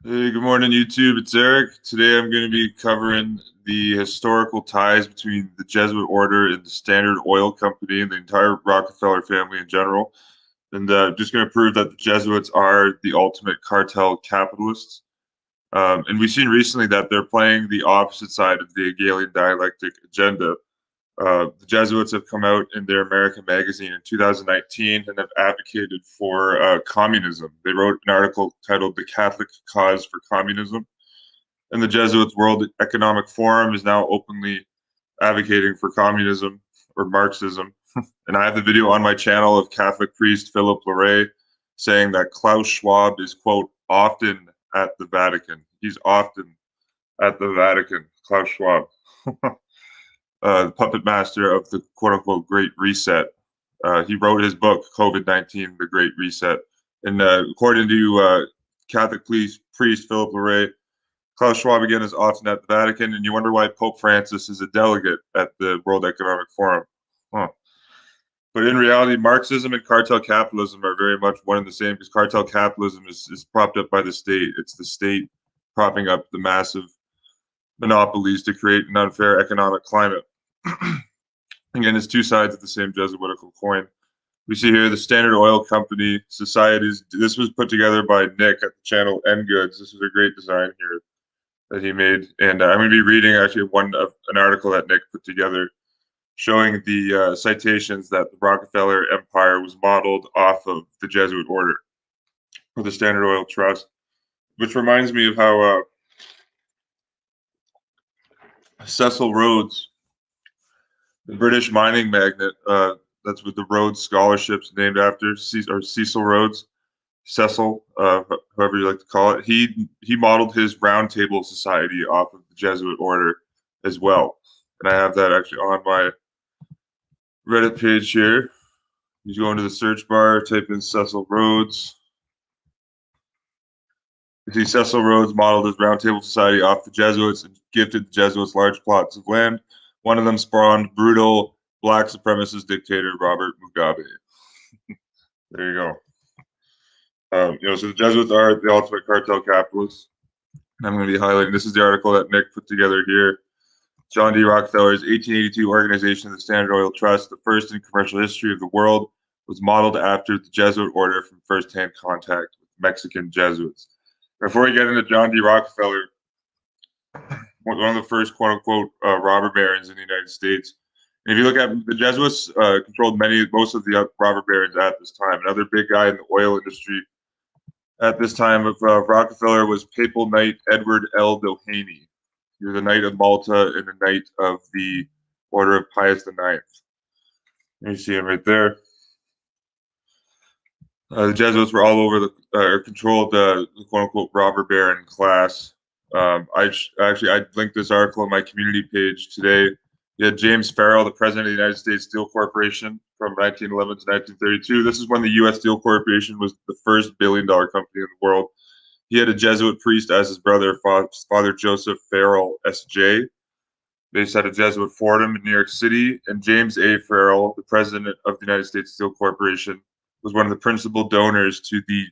Hey, good morning, YouTube. It's Eric. Today I'm going to be covering the historical ties between the Jesuit order and the Standard Oil Company and the entire Rockefeller family in general. And just going to prove that the Jesuits are the ultimate cartel capitalists. And we've seen recently that they're playing the opposite side of the Hegelian dialectic agenda. The Jesuits have come out in their American magazine in 2019 and have advocated for communism. They wrote an article titled "The Catholic Cause for Communism," and the Jesuits World Economic Forum is now openly advocating for communism or Marxism. And I have the video on my channel of Catholic priest Philip Larrey saying that Klaus Schwab is, quote, often at the Vatican. He's often at the Vatican, Klaus Schwab. Puppet master of the quote unquote Great Reset. He wrote his book, COVID-19, The Great Reset. And according to Catholic priest Philip Larrey, Klaus Schwab again is often at the Vatican, and you wonder why Pope Francis is a delegate at the World Economic Forum. Huh. But in reality, Marxism and cartel capitalism are very much one and the same because cartel capitalism is propped up by the state. It's the state propping up the massive monopolies to create an unfair economic climate. Again, it's two sides of the same Jesuitical coin. We see here the Standard Oil Company societies. This was put together by Nick at the channel N Goods. This is a great design here that he made, and I'm going to be reading actually an article that Nick put together, showing the citations that the Rockefeller Empire was modeled off of the Jesuit order or the Standard Oil Trust, which reminds me of how Cecil Rhodes, the British mining magnate, that's what the Rhodes Scholarships named after, Cecil Rhodes, Cecil, however you like to call it. He modeled his Round Table Society off of the Jesuit order as well, and I have that actually on my Reddit page here. You go into the search bar, type in Cecil Rhodes. You see Cecil Rhodes modeled his Round Table Society off the Jesuits and gifted the Jesuits large plots of land. One of them spawned brutal black supremacist dictator Robert Mugabe. There you go. So the Jesuits are the ultimate cartel capitalists. And I'm going to be highlighting. This is the article that Nick put together here. John D. Rockefeller's 1882 organization of the Standard Oil Trust, the first in commercial history of the world, was modeled after the Jesuit order from first-hand contact with Mexican Jesuits. Before we get into John D. Rockefeller, one of the first quote-unquote robber barons in the United States. And if you look at the Jesuits, controlled most of the robber barons at this time. Another big guy in the oil industry at this time of Rockefeller was Papal Knight Edward L. Doheny. He was a Knight of Malta and a Knight of the Order of Pius IX. You see him right there. The Jesuits were all over controlled the quote unquote robber baron class. I linked this article on my community page today. You had James Farrell, the president of the United States Steel Corporation from 1911 to 1932. This is when the U.S. Steel Corporation was the first billion-dollar company in the world. He had a Jesuit priest as his brother, Father Joseph Farrell, S.J. They set a Jesuit fordham in New York City, and James A. Farrell, the president of the United States Steel Corporation, was one of the principal donors to the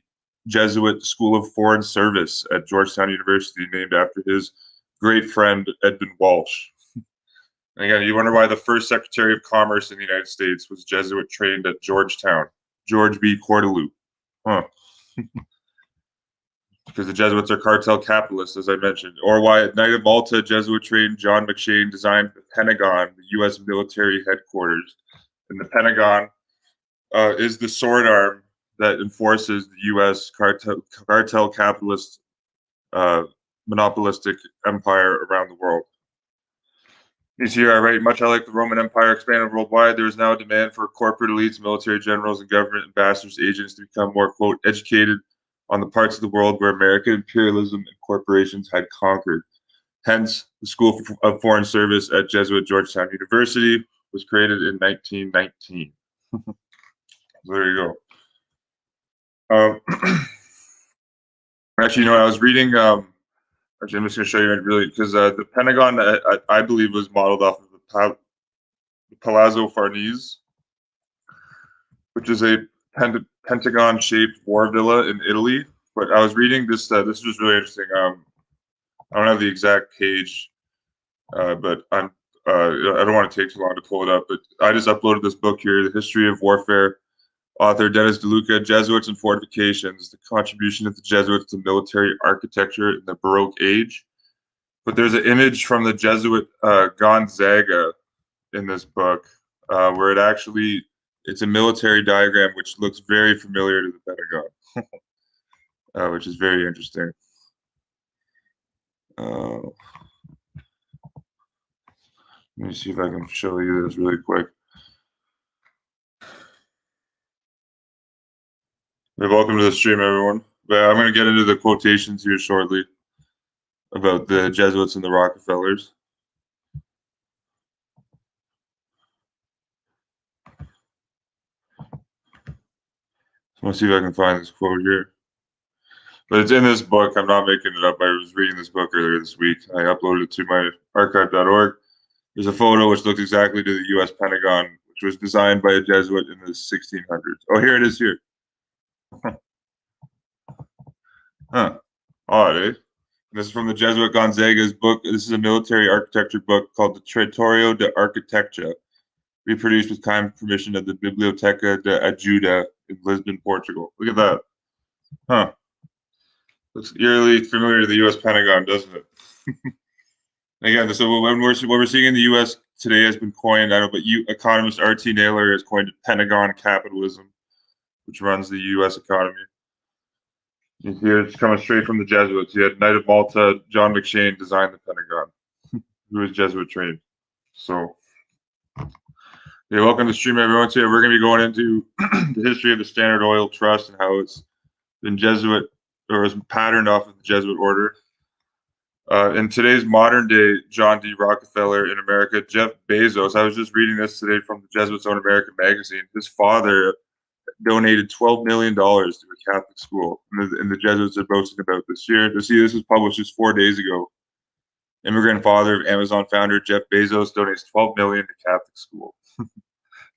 Jesuit School of Foreign Service at Georgetown University, named after his great friend, Edmund Walsh. And again, you wonder why the first Secretary of Commerce in the United States was Jesuit trained at Georgetown, George B. Cortelyou. Huh. Because the Jesuits are cartel capitalists, as I mentioned, or why at Knight of Malta, Jesuit trained John McShane designed the Pentagon, the U.S. military headquarters. And the Pentagon is the sword arm that enforces the U.S. cartel capitalist monopolistic empire around the world. You see here, I write, much like the Roman Empire expanded worldwide, there is now a demand for corporate elites, military generals, and government ambassadors, agents to become more, quote, educated on the parts of the world where American imperialism and corporations had conquered. Hence, the School of Foreign Service at Jesuit Georgetown University was created in 1919. So there you go. Actually, I was reading. Actually, I'm just going to show you really because the Pentagon, I believe, was modeled off of the Palazzo Farnese, which is a pentagon-shaped war villa in Italy. But I was reading this. This was really interesting. I don't have the exact page, but I don't want to take too long to pull it up. But I just uploaded this book here, The History of Warfare. Author Dennis DeLuca, Jesuits and Fortifications: The Contribution of the Jesuits to Military Architecture in the Baroque Age. But there's an image from the Jesuit Gonzaga in this book, where it's a military diagram which looks very familiar to the Pentagon, which is very interesting. Let me see if I can show you this really quick. Welcome to the stream, everyone. But I'm going to get into the quotations here shortly about the Jesuits and the Rockefellers. So let's see if I can find this quote here. But it's in this book. I'm not making it up. I was reading this book earlier this week. I uploaded it to my archive.org. There's a photo which looks exactly to the U.S. Pentagon, which was designed by a Jesuit in the 1600s. Oh, here it is here. Huh. Odd, eh? This is from the Jesuit Gonzaga's book. This is a military architecture book called the Traitorio de Arquitectura, reproduced with kind permission of the Biblioteca de Ajuda in Lisbon, Portugal. Look at that. Huh. Looks eerily familiar to the U.S. Pentagon, doesn't it? Again, so what we're seeing in the U.S. today has been coined, I don't know, but economist R.T. Naylor has coined Pentagon capitalism, which runs the U.S. economy. Here it's coming straight from the Jesuits. You had Knight of Malta, John McShane designed the Pentagon, who was Jesuit trained. So, yeah, welcome to the stream, everyone. Today we're going to be going into the history of the Standard Oil Trust and how it's been Jesuit, or was patterned off of the Jesuit order. In today's modern day John D. Rockefeller in America, Jeff Bezos, I was just reading this today from the Jesuits' own American magazine. His father donated $12 million to a Catholic school, and the Jesuits are boasting about this year. To see this was published just 4 days ago. Immigrant father of Amazon founder Jeff Bezos donates $12 million to Catholic school.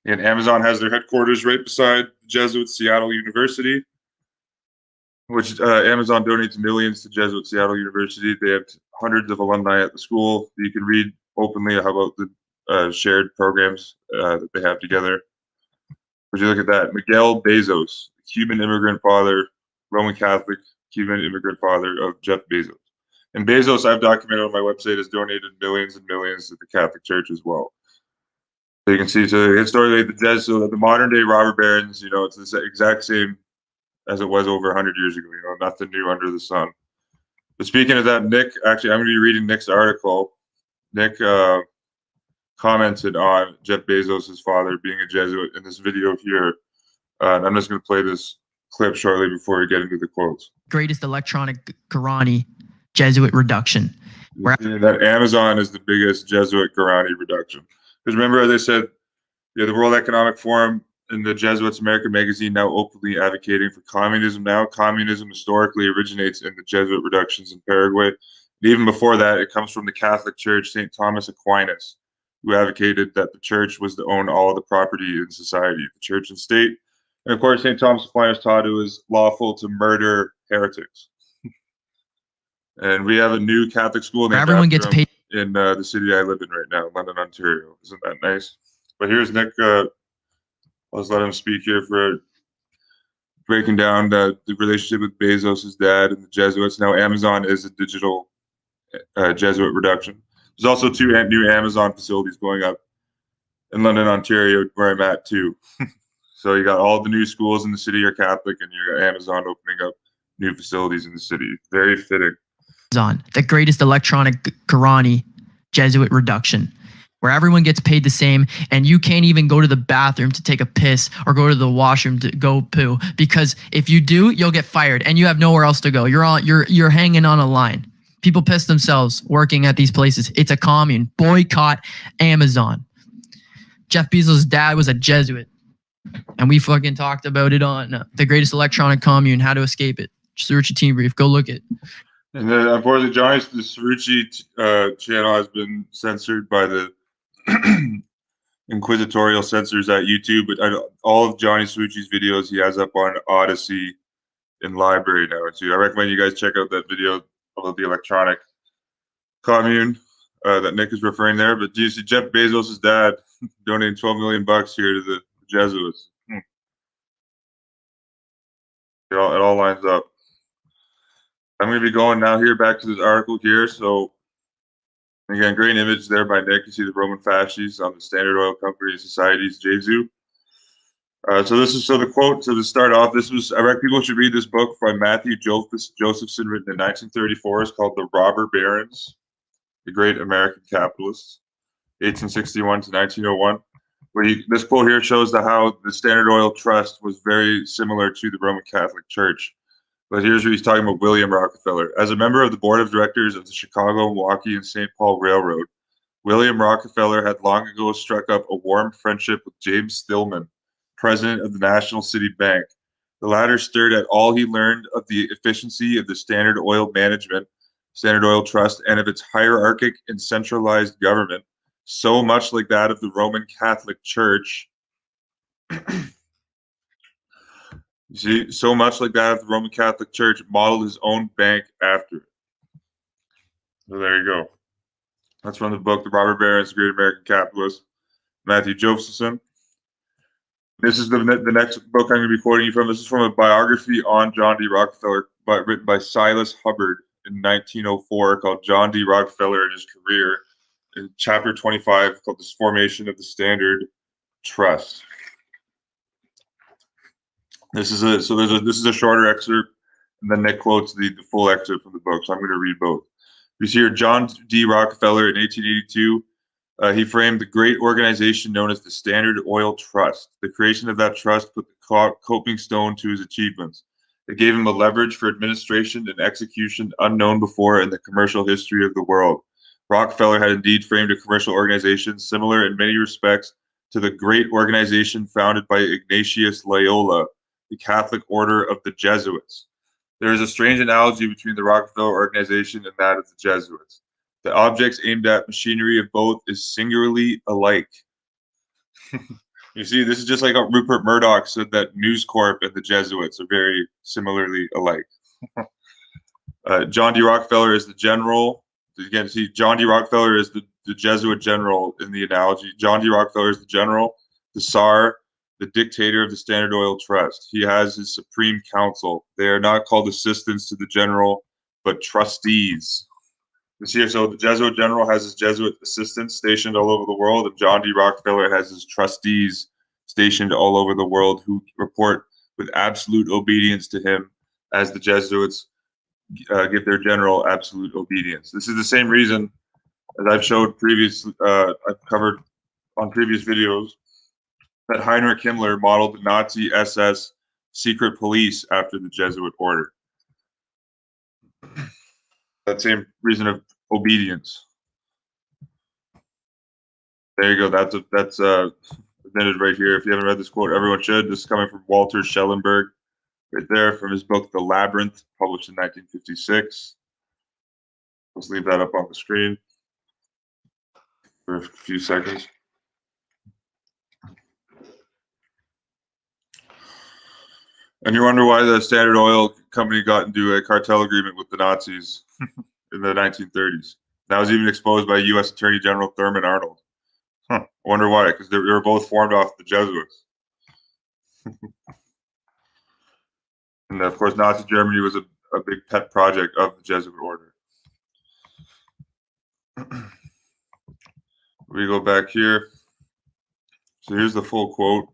And Amazon has their headquarters right beside the Jesuit Seattle University, which Amazon donates millions to Jesuit Seattle University. They have hundreds of alumni at the school. You can read openly about the shared programs that they have together. Would you look at that? Miguel Bezos, Cuban immigrant father, Roman Catholic, Cuban immigrant father of Jeff Bezos. And Bezos, I've documented on my website, has donated millions and millions to the Catholic Church as well. So you can see, so historically, the modern day robber barons, it's the exact same as it was over 100 years ago. Nothing new under the sun. But speaking of that, Nick, actually, I'm going to be reading Nick's article. Nick commented on Jeff Bezos' father being a Jesuit in this video here. And I'm just going to play this clip shortly before we get into the quotes. Greatest electronic Guarani Jesuit reduction. That Amazon is the biggest Jesuit Guarani reduction. Because remember, as I said, the World Economic Forum and the Jesuits American magazine now openly advocating for communism now. Communism historically originates in the Jesuit reductions in Paraguay. And even before that, it comes from the Catholic Church, St. Thomas Aquinas, who advocated that the church was to own all the property in society, the church and state. And of course, St. Thomas Aquinas taught it was lawful to murder heretics. And we have a new Catholic school named everyone gets paid in the city I live in right now, London, Ontario. Isn't that nice? But here's Nick. Let's let him speak here for breaking down the relationship with Bezos' dad and the Jesuits. Now Amazon is a digital Jesuit reduction. There's also 2 new Amazon facilities going up in London, Ontario, where I'm at too. So you got all the new schools in the city are Catholic, and you got Amazon opening up new facilities in the city. Very fitting. Amazon, the greatest electronic Guarani Jesuit reduction, where everyone gets paid the same, and you can't even go to the bathroom to take a piss or go to the washroom to go poo, because if you do, you'll get fired and you have nowhere else to go. You're hanging on a line. People piss themselves working at these places. It's a commune. Boycott Amazon. Jeff Bezos' dad was a Jesuit, and we fucking talked about it on the greatest electronic commune, how to escape it. Cerrucci Team Brief. Go look it. And then, unfortunately, Johnny's the Cerrucci channel has been censored by the inquisitorial censors at YouTube. But all of Johnny Cerrucci's videos he has up on Odyssey in library now. So I recommend you guys check out that video about the electronic commune that Nick is referring there. But do you see Jeff Bezos' dad donating $12 million here to the Jesuits? It all lines up. I'm going to be going now here back to this article here. So again, great image there by Nick. You see the Roman fasces on the Standard Oil Company Society's Jesu. So the quote to start off. I reckon people should read this book by Matthew Josephson, written in 1934. It's called The Robber Barons, the Great American Capitalists, 1861 to 1901. This quote here shows how the Standard Oil Trust was very similar to the Roman Catholic Church. But here's where he's talking about William Rockefeller. As a member of the board of directors of the Chicago, Milwaukee, and St. Paul Railroad, William Rockefeller had long ago struck up a warm friendship with James Stillman, president of the National City Bank. The latter stirred at all he learned of the efficiency of the Standard Oil Management, Standard Oil Trust, and of its hierarchic and centralized government, so much like that of the Roman Catholic Church. You see, so much like that of the Roman Catholic Church, modeled his own bank after it. So there you go. That's from the book, The Robber Barons, Great American Capitalist, Matthew Josephson. This is the next book I'm going to be quoting you from. This is from a biography on John D. Rockefeller, written by Silas Hubbard in 1904, called John D. Rockefeller and His Career, in chapter 25, called The Formation of the Standard Trust. This is a shorter excerpt, and then Nick quotes the full excerpt from the book. So I'm going to read both. You see here, John D. Rockefeller in 1882. He framed the great organization known as the Standard Oil Trust. The creation of that trust put the coping stone to his achievements. It gave him a leverage for administration and execution unknown before in the commercial history of the world. Rockefeller had indeed framed a commercial organization similar in many respects to the great organization founded by Ignatius Loyola, the Catholic Order of the Jesuits. There is a strange analogy between the Rockefeller organization and that of the Jesuits. The objects aimed at machinery of both is singularly alike. You see, this is just like Rupert Murdoch said that News Corp and the Jesuits are very similarly alike. John D. Rockefeller is the general. Again, see, John D. Rockefeller is the Jesuit general in the analogy. John D. Rockefeller is the general, the Tsar, the dictator of the Standard Oil Trust. He has his supreme council. They are not called assistants to the general, but trustees. So the Jesuit general has his Jesuit assistants stationed all over the world, and John D. Rockefeller has his trustees stationed all over the world who report with absolute obedience to him as the Jesuits give their general absolute obedience. This is the same reason, as I've showed I've covered on previous videos, that Heinrich Himmler modeled the Nazi SS secret police after the Jesuit order. That same reason of obedience. There you go. That's admitted right here. If you haven't read this quote, everyone should. This is coming from Walter Schellenberg, right there, from his book The Labyrinth, published in 1956. Let's leave that up on the screen for a few seconds. And you wonder why the Standard Oil Company got into a cartel agreement with the Nazis in the 1930s. That was even exposed by U.S. Attorney General Thurman Arnold. I wonder why, because they were both formed off the Jesuits. And of course, Nazi Germany was a big pet project of the Jesuit order. We go back here. So here's the full quote.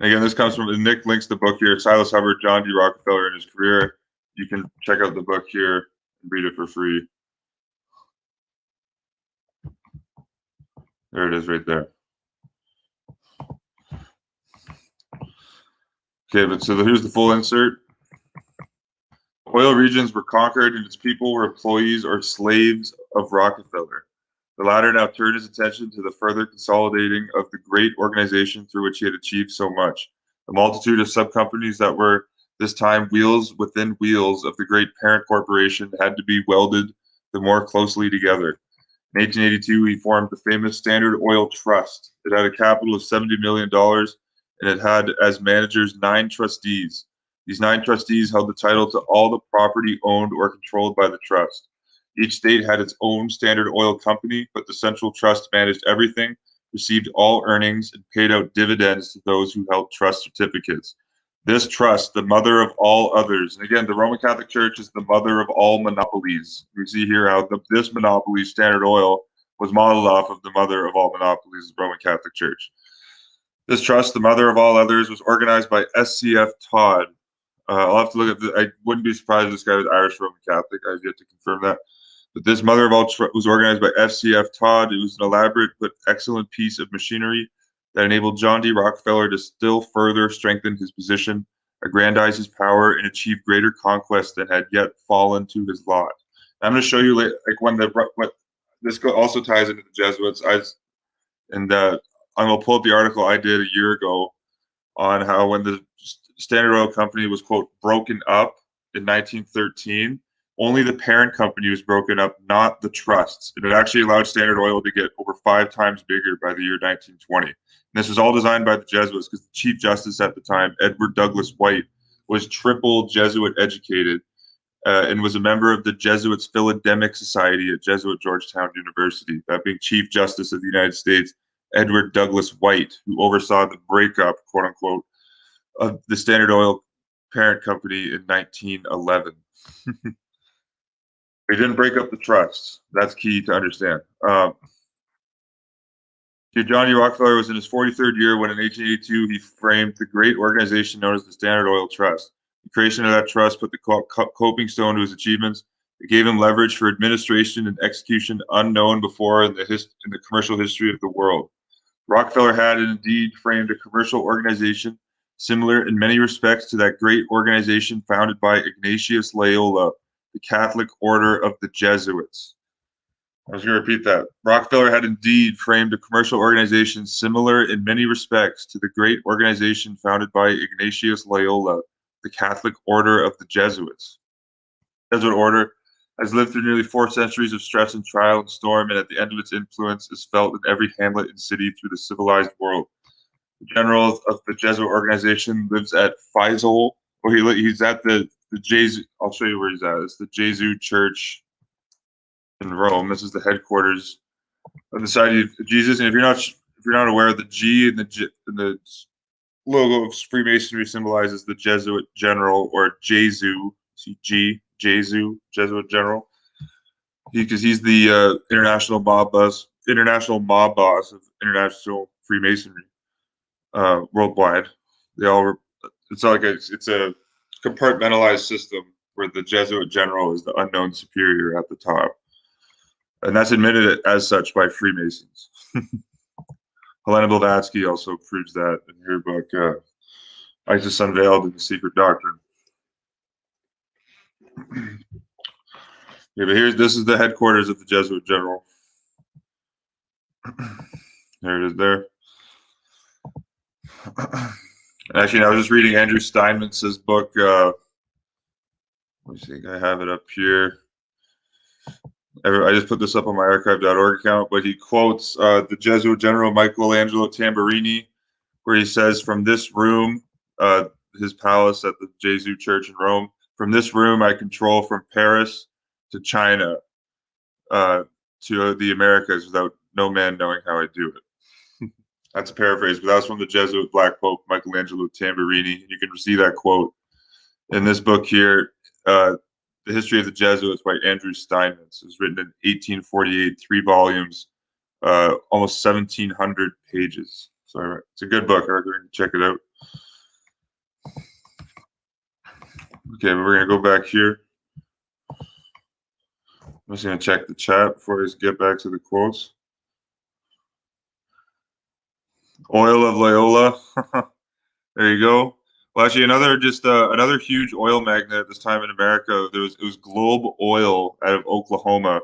Again, this comes from Nick links the book here, Silas Hubbard, John D. Rockefeller and His Career. You can check out the book here and read it for free. There it is right there. Okay, but so here's the full insert. Oil regions were conquered and its people were employees or slaves of Rockefeller. The latter now turned his attention to the further consolidating of the great organization through which he had achieved so much. The multitude of sub-companies that were this time wheels within wheels of the great parent corporation had to be welded the more closely together. In 1882, he formed the famous Standard Oil Trust. It had a capital of $70 million, and it had as managers 9 trustees. These 9 trustees held the title to all the property owned or controlled by the trust. Each state had its own Standard Oil company, but the central trust managed everything, received all earnings, and paid out dividends to those who held trust certificates. This trust, the mother of all others, and again, the Roman Catholic Church is the mother of all monopolies. We see here how this monopoly, Standard Oil, was modeled off of the mother of all monopolies, the Roman Catholic Church. This trust, the mother of all others, was organized by SCF Todd. I'll have to look at I wouldn't be surprised if this guy was Irish Roman Catholic. I've yet to confirm that. But this mother of all was organized by FCF Todd. It was an elaborate but excellent piece of machinery that enabled John D. Rockefeller to still further strengthen his position, aggrandize his power, and achieve greater conquest than had yet fallen to his lot. I'm going to show you when this also ties into the Jesuits. I'm going to pull up the article I did a year ago on how when the Standard Oil Company was, quote, broken up in 1913, only the parent company was broken up, not the trusts. And it actually allowed Standard Oil to get over 5 times bigger by the year 1920. And this was all designed by the Jesuits because the Chief Justice at the time, Edward Douglas White, was triple Jesuit educated and was a member of the Jesuits Philodemic Society at Jesuit Georgetown University, that being Chief Justice of the United States, Edward Douglas White, who oversaw the breakup, quote unquote, of the Standard Oil parent company in 1911. They didn't break up the trusts. That's key to understand. John D. Rockefeller was in his 43rd year when in 1882 he framed the great organization known as the Standard Oil Trust. The creation of that trust put the coping stone to his achievements. It gave him leverage for administration and execution unknown before in the commercial history of the world. Rockefeller had indeed framed a commercial organization similar in many respects to that great organization founded by Ignatius Loyola, the Catholic Order of the Jesuits. I was going to repeat that. Rockefeller had indeed framed a commercial organization similar in many respects to the great organization founded by Ignatius Loyola, the Catholic Order of the Jesuits. The Jesuit order has lived through nearly 4 centuries of stress and trial and storm, and at the end of its influence is felt in every hamlet and city through the civilized world. The general of the Jesuit organization lives at Faisal. He's at the Jesuit. I'll show you where he's at. It's the Jesuit Church in Rome. This is the headquarters of the Society of Jesus. And if you're not aware, the G in the logo of Freemasonry symbolizes the Jesuit general, or Jesu. See G, Jesu, Jesuit general. Because he's the international mob boss of international Freemasonry worldwide. It's a compartmentalized system where the Jesuit general is the unknown superior at the top. And that's admitted as such by Freemasons. Helena Blavatsky also proves that in her book, ISIS Unveiled and the Secret Doctrine. Yeah, but this is the headquarters of the Jesuit general. There it is there. Actually, I was just reading Andrew Steinmetz's book. Let me see, I have it up here. I just put this up on my archive.org account, but he quotes the Jesuit general Michelangelo Tamburini, where he says, from this room, his palace at the Jesuit Church in Rome, from this room I control from Paris to China to the Americas without no man knowing how I do it. That's a paraphrase, but that was from the Jesuit Black Pope Michelangelo Tamburini. You can see that quote in this book here, The History of the Jesuits by Andrew Steinmetz. It was written in 1848, 3 volumes, almost 1,700 pages. So it's a good book. I recommend you check it out. Okay, but we're going to go back here. I'm just going to check the chat before I get back to the quotes. Oil of Loyola. There you go. Well, actually, another huge oil magnate at this time in America. It was Globe Oil out of Oklahoma.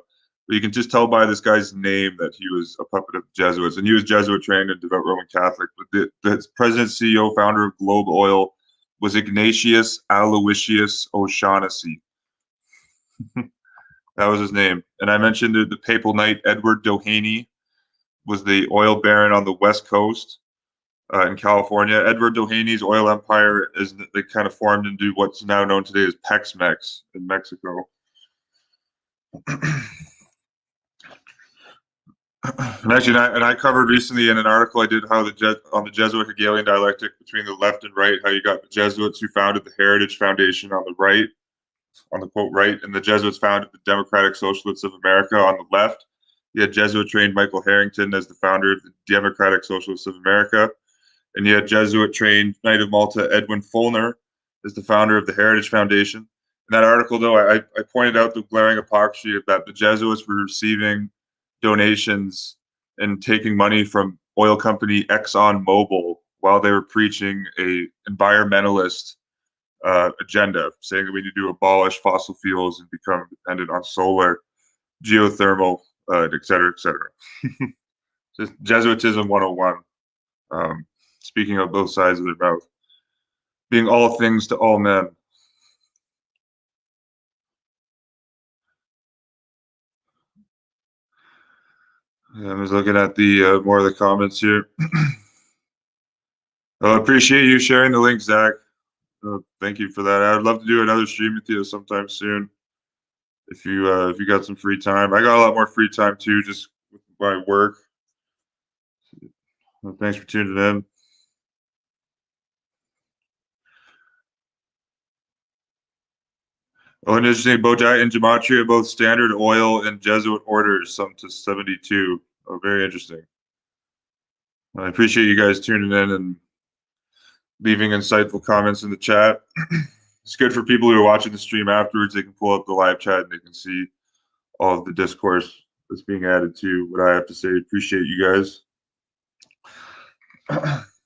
But you can just tell by this guy's name that he was a puppet of the Jesuits, and he was Jesuit trained and devout Roman Catholic. But the president, CEO, founder of Globe Oil was Ignatius Aloysius O'Shaughnessy. That was his name. And I mentioned the papal knight Edward Doheny was the oil baron on the West Coast. in California. Edward Dohany's oil empire is they kind of formed into what's now known today as Tex-Mex in Mexico. And actually, I covered recently in an article I did how on the Jesuit Hegelian dialectic between the left and right, how you got the Jesuits who founded the Heritage Foundation on the right, on the quote right, and the Jesuits founded the Democratic Socialists of America on the left. You had Jesuit-trained Michael Harrington as the founder of the Democratic Socialists of America, and you had Jesuit-trained Knight of Malta Edwin Follner as the founder of the Heritage Foundation. In that article, though, I pointed out the glaring hypocrisy of that the Jesuits were receiving donations and taking money from oil company Exxon Mobil while they were preaching a environmentalist agenda, saying that we need to abolish fossil fuels and become dependent on solar, geothermal, et cetera, et cetera. Just Jesuitism 101. Speaking of both sides of their mouth, being all things to all men. I was looking at the more of the comments here. I appreciate you sharing the link, Zach. Thank you for that. I'd love to do another stream with you sometime soon. If you got some free time, I got a lot more free time too, just with my work. Well, thanks for tuning in. Oh, and interesting, Bodhi and Gematria are both standard oil and Jesuit orders, some to 72. Oh, very interesting. I appreciate you guys tuning in and leaving insightful comments in the chat. It's good for people who are watching the stream afterwards. They can pull up the live chat and they can see all of the discourse that's being added to what I have to say. Appreciate you guys.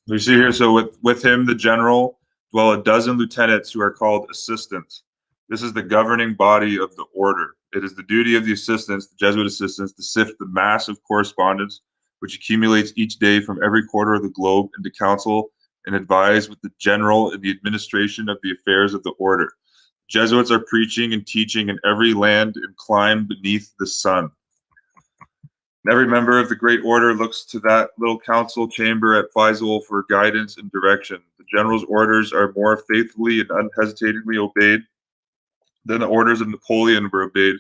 You see here, so with him, the general, dwell a dozen lieutenants who are called assistants. This is the governing body of the order. It is the duty of the assistants, the Jesuit assistants, to sift the mass of correspondence which accumulates each day from every quarter of the globe into counsel and advise with the general in the administration of the affairs of the order. Jesuits are preaching and teaching in every land and clime beneath the sun. And every member of the great order looks to that little council chamber at Faisal for guidance and direction. The general's orders are more faithfully and unhesitatingly obeyed than the orders of Napoleon were obeyed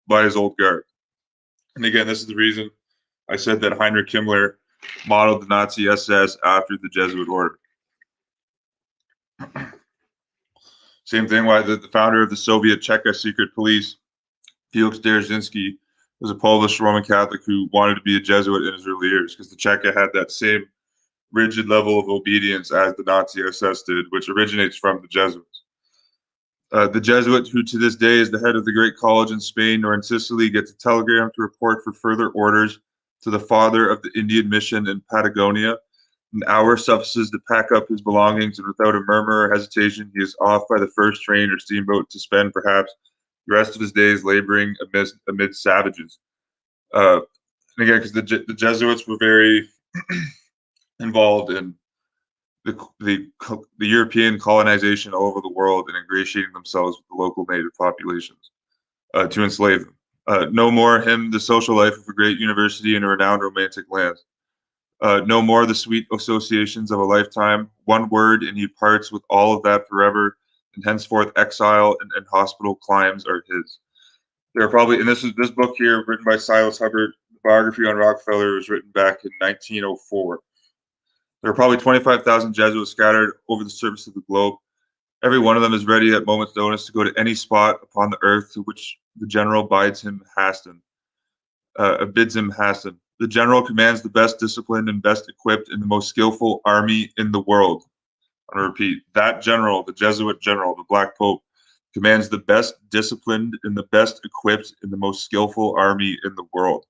by his old guard. And again, this is the reason I said that Heinrich Himmler modeled the Nazi SS after the Jesuit order. Same thing why the founder of the Soviet Cheka secret police, Felix Dzerzhinsky, was a Polish Roman Catholic who wanted to be a Jesuit in his early years because the Cheka had that same rigid level of obedience as the Nazi SS did, which originates from the Jesuits. The Jesuit, who to this day is the head of the great college in Spain or in Sicily, gets a telegram to report for further orders to the father of the Indian mission in Patagonia. An hour suffices to pack up his belongings, and without a murmur or hesitation, he is off by the first train or steamboat to spend perhaps the rest of his days laboring amid savages. And again, because the Jesuits were very involved in the European colonization all over the world and ingratiating themselves with the local native populations to enslave them. No more him the social life of a great university in a renowned romantic land. No more the sweet associations of a lifetime. One word, and he parts with all of that forever, and henceforth exile and hospital climes are his. There are probably, and this book here, written by Silas Hubbard, the biography on Rockefeller, was written back in 1904. There are probably 25,000 Jesuits scattered over the surface of the globe. Every one of them is ready at moment's notice to go to any spot upon the earth to which the general bids him hasten. The general commands the best disciplined and best equipped and the most skillful army in the world. I repeat, that general, the Jesuit general, the Black Pope, commands the best disciplined and the best equipped and the most skillful army in the world.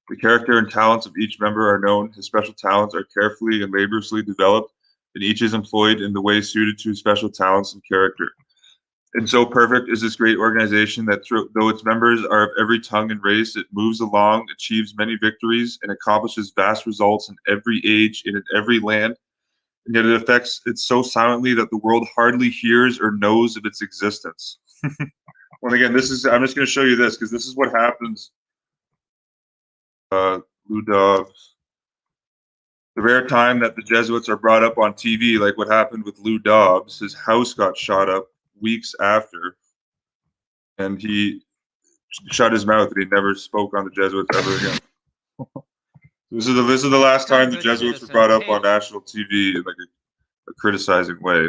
The character and talents of each member are known. His special talents are carefully and laboriously developed, and each is employed in the way suited to his special talents and character. And so perfect is this great organization that though its members are of every tongue and race, it moves along, achieves many victories, and accomplishes vast results in every age and in every land. And yet it affects it so silently that the world hardly hears or knows of its existence. Well, again, I'm just going to show you this because this is what happens. Ludov. The rare time that the Jesuits are brought up on TV, like what happened with Lou Dobbs, his house got shot up weeks after, and he shut his mouth and he never spoke on the Jesuits ever again. This is the last time the Jesuits were brought up on national TV in like a criticizing way.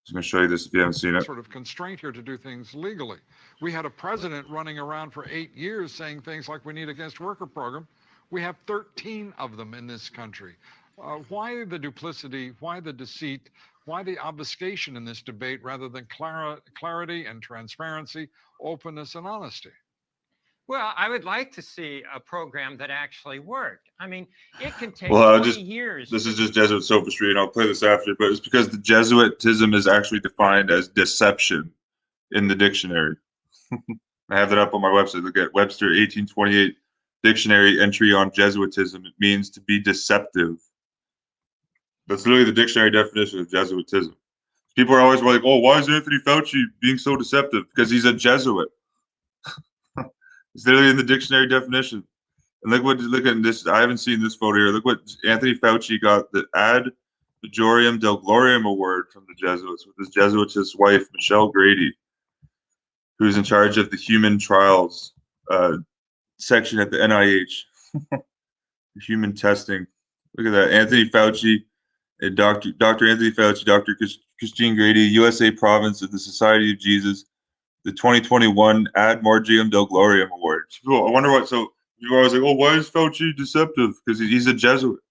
I'm going to show you this if you haven't seen it. Sort of constraint here to do things legally. We had a president running around for 8 years saying things like we need a guest worker program. We have 13 of them in this country. Why the duplicity? Why the deceit? Why the obfuscation in this debate rather than clarity and transparency, openness and honesty? Well, I would like to see a program that actually worked. I mean, it can take Well, 20 years. This is just Jesuit sophistry, and I'll play this after, but it's because the Jesuitism is actually defined as deception in the dictionary. I have that up on my website. Look at Webster 1828 dictionary entry on Jesuitism. It means to be deceptive. That's literally the dictionary definition of Jesuitism. People are always like, oh, why is Anthony Fauci being so deceptive? Because he's a Jesuit. It's literally in the dictionary definition. And look at this. I haven't seen this photo here. Look what Anthony Fauci got, the Ad Majorem Del Gloriam Award from the Jesuits with his Jesuitist wife, Michelle Grady, who's in charge of the human trials section at the NIH. Human testing. Look at that. Anthony Fauci and Dr. Anthony Fauci, Dr. Christine Grady, USA Province of the Society of Jesus, the 2021 Ad Majorem Del Gloriam Award. People, I wonder what. So people are always like, "Oh, why is Fauci deceptive?" Because he's a Jesuit.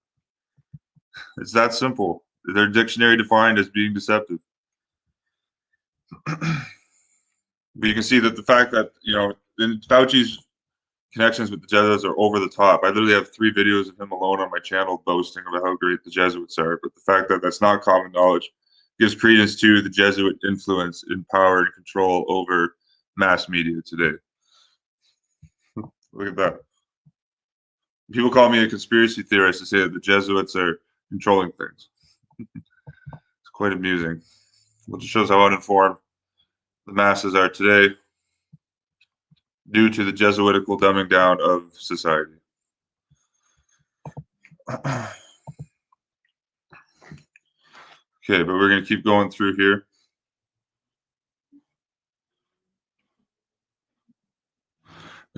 It's that simple. Their dictionary defined as being deceptive. But you can see that the fact that Fauci's connections with the Jesuits are over the top. I literally have 3 videos of him alone on my channel boasting about how great the Jesuits are. But the fact that that's not common knowledge gives credence to the Jesuit influence in power and control over mass media today. Look at that. People call me a conspiracy theorist to say that the Jesuits are controlling things. It's quite amusing. It just shows how uninformed the masses are today due to the Jesuitical dumbing down of society. Okay, but we're going to keep going through here.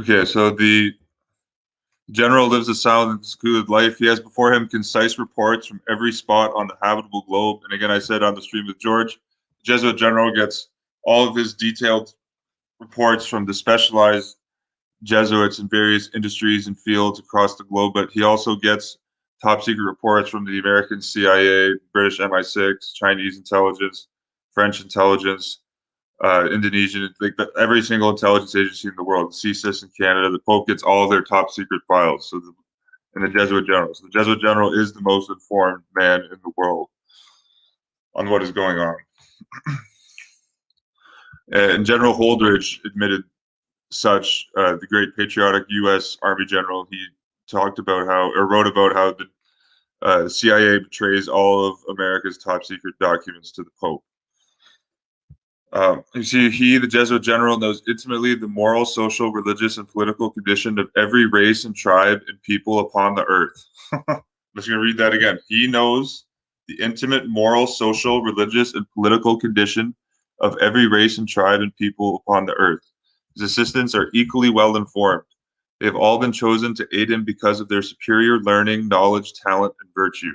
Okay, so the general lives a silent and secluded life. He has before him concise reports from every spot on the habitable globe. And again, I said on the stream with George, the Jesuit general gets all of his detailed reports from the specialized Jesuits in various industries and fields across the globe, but he also gets top secret reports from the American CIA, British MI6, Chinese intelligence, French intelligence, Indonesian, like every single intelligence agency in the world, the CSIS in Canada. The Pope gets all their top secret files. And the Jesuit general. So the Jesuit general is the most informed man in the world on what is going on. And General Holdridge admitted such, the great patriotic U.S. Army general. He talked about wrote about how the CIA betrays all of America's top secret documents to the Pope. You see, the Jesuit general, knows intimately the moral, social, religious, and political condition of every race and tribe and people upon the earth. I'm just going to read that again. He knows the intimate moral, social, religious, and political condition of every race and tribe and people upon the earth. His assistants are equally well informed. They have all been chosen to aid him because of their superior learning, knowledge, talent, and virtue.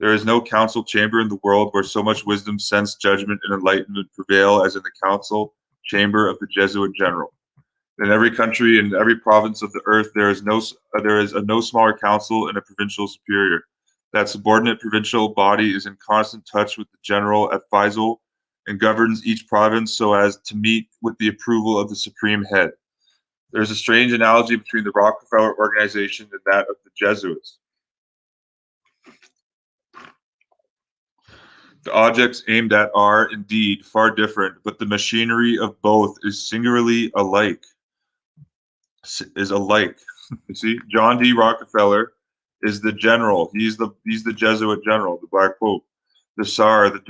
There is no council chamber in the world where so much wisdom, sense, judgment, and enlightenment prevail as in the council chamber of the Jesuit general. In every country and every province of the earth, there is a no smaller council and a provincial superior. That subordinate provincial body is in constant touch with the general at Faisal and governs each province so as to meet with the approval of the supreme head. There is a strange analogy between the Rockefeller organization and that of the Jesuits. The objects aimed at are, indeed, far different, but the machinery of both is singularly alike. You see, John D. Rockefeller is the general. He's the Jesuit general, the Black Pope. The Tsar, the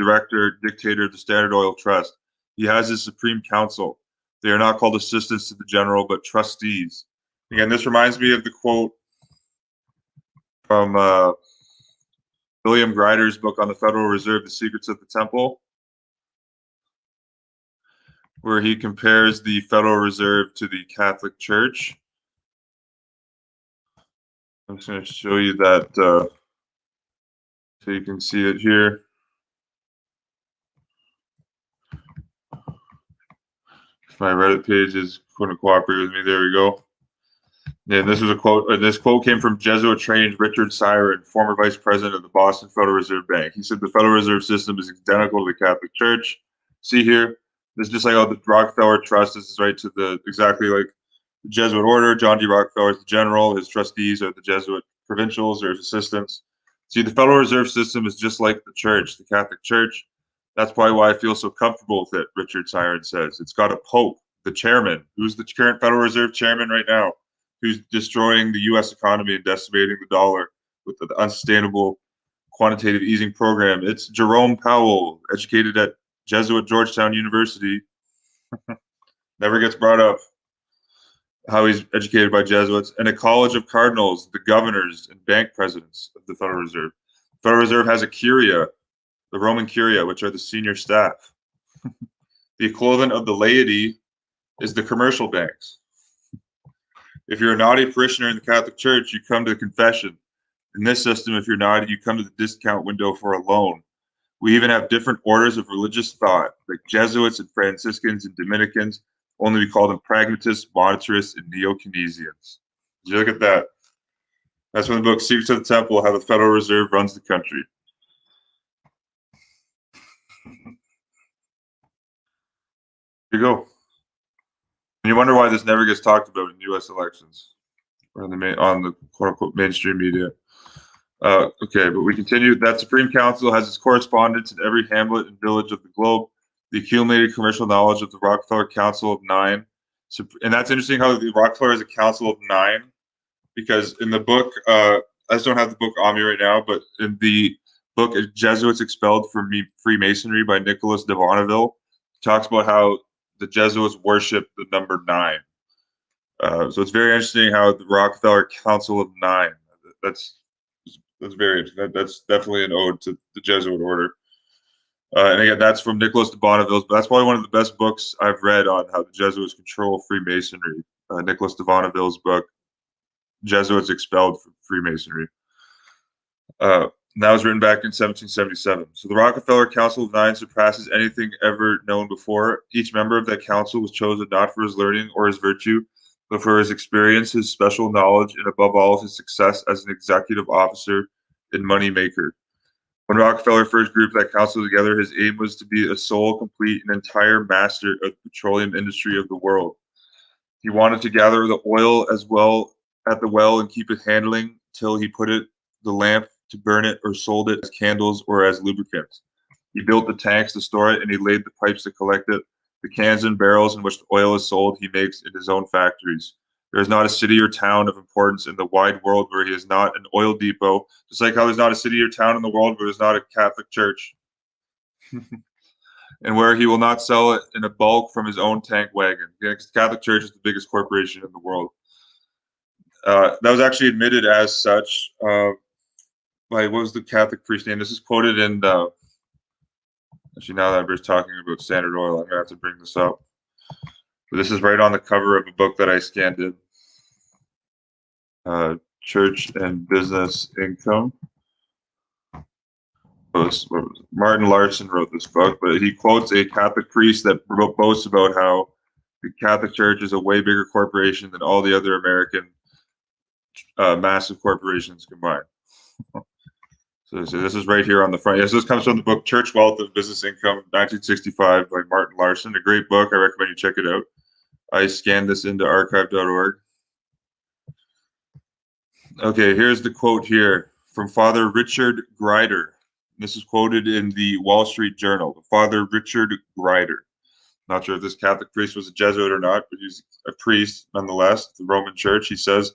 dictator of the Standard Oil Trust. He has his supreme council. They are not called assistants to the general, but trustees. Again, this reminds me of the quote from William Grider's book on the Federal Reserve, The Secrets of the Temple, where he compares the Federal Reserve to the Catholic Church. I'm just going to show you that so you can see it here. If my Reddit page is going to cooperate with me, there we go. Yeah, this was a quote. This quote came from Jesuit-trained Richard Siren, former vice president of the Boston Federal Reserve Bank. He said the Federal Reserve System is identical to the Catholic Church. See here, this is just like how the Rockefeller Trust is right to the exactly like the Jesuit order. John D. Rockefeller is the general. His trustees are the Jesuit provincials or his assistants. See, the Federal Reserve System is just like the Church, the Catholic Church. That's probably why I feel so comfortable with it, Richard Siren says. It's got a pope, the chairman. Who's the current Federal Reserve chairman right now? Who's destroying the U.S. economy and decimating the dollar with the unsustainable quantitative easing program. It's Jerome Powell, educated at Jesuit Georgetown University. Never gets brought up how he's educated by Jesuits, and a college of cardinals, the governors and bank presidents of the Federal Reserve. The Federal Reserve has a curia, the Roman curia, which are the senior staff. The equivalent of the laity is the commercial banks. If you're a naughty parishioner in the Catholic Church, you come to confession. In this system, if you're naughty, you come to the discount window for a loan. We even have different orders of religious thought, like Jesuits and Franciscans and Dominicans. Only we call them pragmatists, monetarists, and neo-Keynesians. Did you look at that? That's from the book Secrets of the Temple, How the Federal Reserve Runs the Country. Here you go. And you wonder why this never gets talked about in U.S. elections or on the quote-unquote mainstream media. Okay, but we continue. That Supreme Council has its correspondence in every hamlet and village of the globe. The accumulated commercial knowledge of the Rockefeller Council of Nine. And that's interesting how the Rockefeller is a council of nine, because in the book, I just don't have the book on me right now, but in the book Jesuits Expelled from Freemasonry by Nicholas de Bonneville, talks about how the Jesuits worship the number 9. So it's very interesting how the Rockefeller Council of 9. That's very interesting. That's definitely an ode to the Jesuit order. And again, that's from Nicholas de Bonneville. But that's probably one of the best books I've read on how the Jesuits control Freemasonry. Nicholas de Bonneville's book, Jesuits Expelled from Freemasonry. And that was written back in 1777. So the Rockefeller Council of 9 surpasses anything ever known before. Each member of that council was chosen not for his learning or his virtue, but for his experience, his special knowledge, and above all, his success as an executive officer and money maker. When Rockefeller first grouped that council together, his aim was to be a sole, complete, and entire master of the petroleum industry of the world. He wanted to gather the oil as well at the well and keep it handling till he put it the lamp to burn it or sold it as candles or as lubricants. He built the tanks to store it and he laid the pipes to collect it. The cans and barrels in which the oil is sold he makes in his own factories. There is not a city or town of importance in the wide world where he is not an oil depot, just like how there's not a city or town in the world where there's not a Catholic church. And where he will not sell it in a bulk from his own tank wagon. The Catholic Church is the biggest corporation in the world. That was actually admitted as such by, what was the Catholic priest name? This is quoted in the, actually now that I'm just talking about Standard Oil, I'm going to have to bring this up. But this is right on the cover of a book that I scanned in. Church and Business Income. Martin Larson wrote this book, but he quotes a Catholic priest that boasts about how the Catholic Church is a way bigger corporation than all the other American massive corporations combined. So this is right here on the front. Yes, this comes from the book Church Wealth and Business Income, 1965 by Martin Larson. A great book. I recommend you check it out. I scanned this into archive.org. Okay, here's the quote here from Father Richard Grider. This is quoted in the Wall Street Journal. Father Richard Grider. Not sure if this Catholic priest was a Jesuit or not, but he's a priest nonetheless, the Roman Church. He says,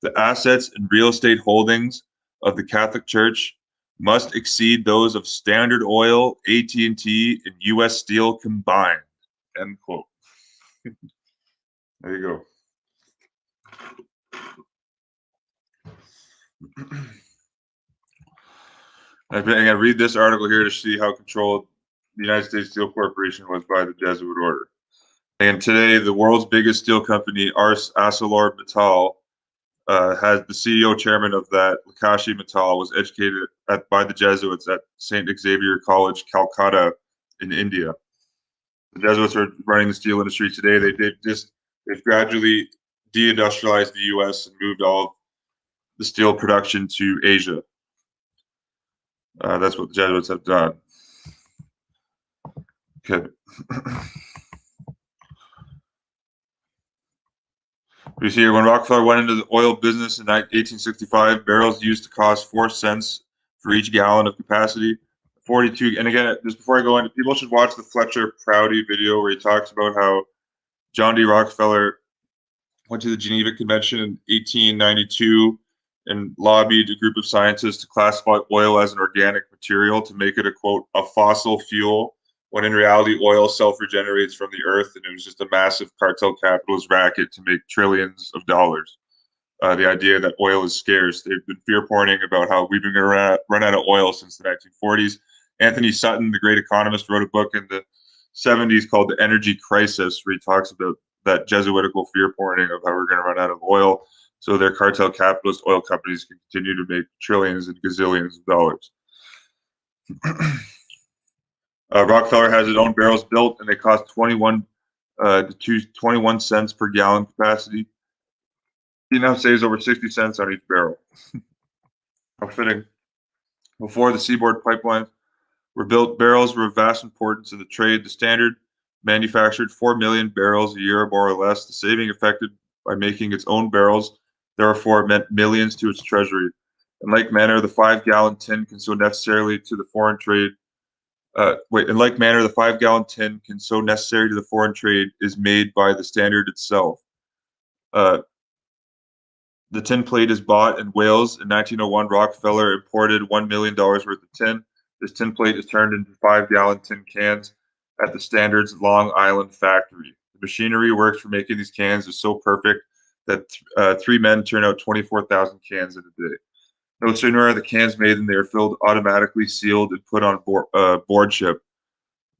the assets and real estate holdings of the Catholic Church must exceed those of Standard Oil, AT&T, and U.S. Steel combined. End quote. There you go. I read this article here to see how controlled the United States Steel Corporation was by the Jesuit order. And today, the world's biggest steel company, ArcelorMittal, has the CEO chairman of that, Lakashi Mittal, was educated by the Jesuits at St. Xavier College, Calcutta, in India. The Jesuits are running the steel industry today. They've gradually deindustrialized the U.S. and moved all of the steel production to Asia. That's what the Jesuits have done. Okay. We see here when Rockefeller went into the oil business in 1865, barrels used to cost 4 cents for each gallon of capacity. 42, and again, just before I go into, people should watch the Fletcher Prouty video where he talks about how John D. Rockefeller went to the Geneva Convention in 1892 and lobbied a group of scientists to classify oil as an organic material to make it a, quote, a fossil fuel, when in reality oil self-regenerates from the earth, and it was just a massive cartel capitalist racket to make trillions of dollars. The idea that oil is scarce. They've been fear-porning about how we've been going to run out of oil since the 1940s. Anthony Sutton, the great economist, wrote a book in the 70s called The Energy Crisis, where he talks about that Jesuitical fear-porning of how we're going to run out of oil, so their cartel capitalist oil companies can continue to make trillions and gazillions of dollars. Rockefeller has his own barrels built, and they cost 21 cents per gallon capacity. He now saves over 60 cents on each barrel. How fitting. Before the seaboard pipelines were built, barrels were of vast importance in the trade. The Standard manufactured 4 million barrels a year, more or less. The saving effected by making its own barrels, therefore, meant millions to its treasury. In like manner, the 5-gallon tin can so necessarily to the foreign trade. In like manner, the 5-gallon tin can so necessary to the foreign trade is made by the Standard itself. The tin plate is bought in Wales. In 1901, Rockefeller imported $1 million worth of tin. This tin plate is turned into 5-gallon tin cans at the Standard's Long Island factory. The machinery works for making these cans is so perfect that 3 men turn out 24,000 cans in a day. No sooner are the cans made than they are filled, automatically sealed, and put on board ship.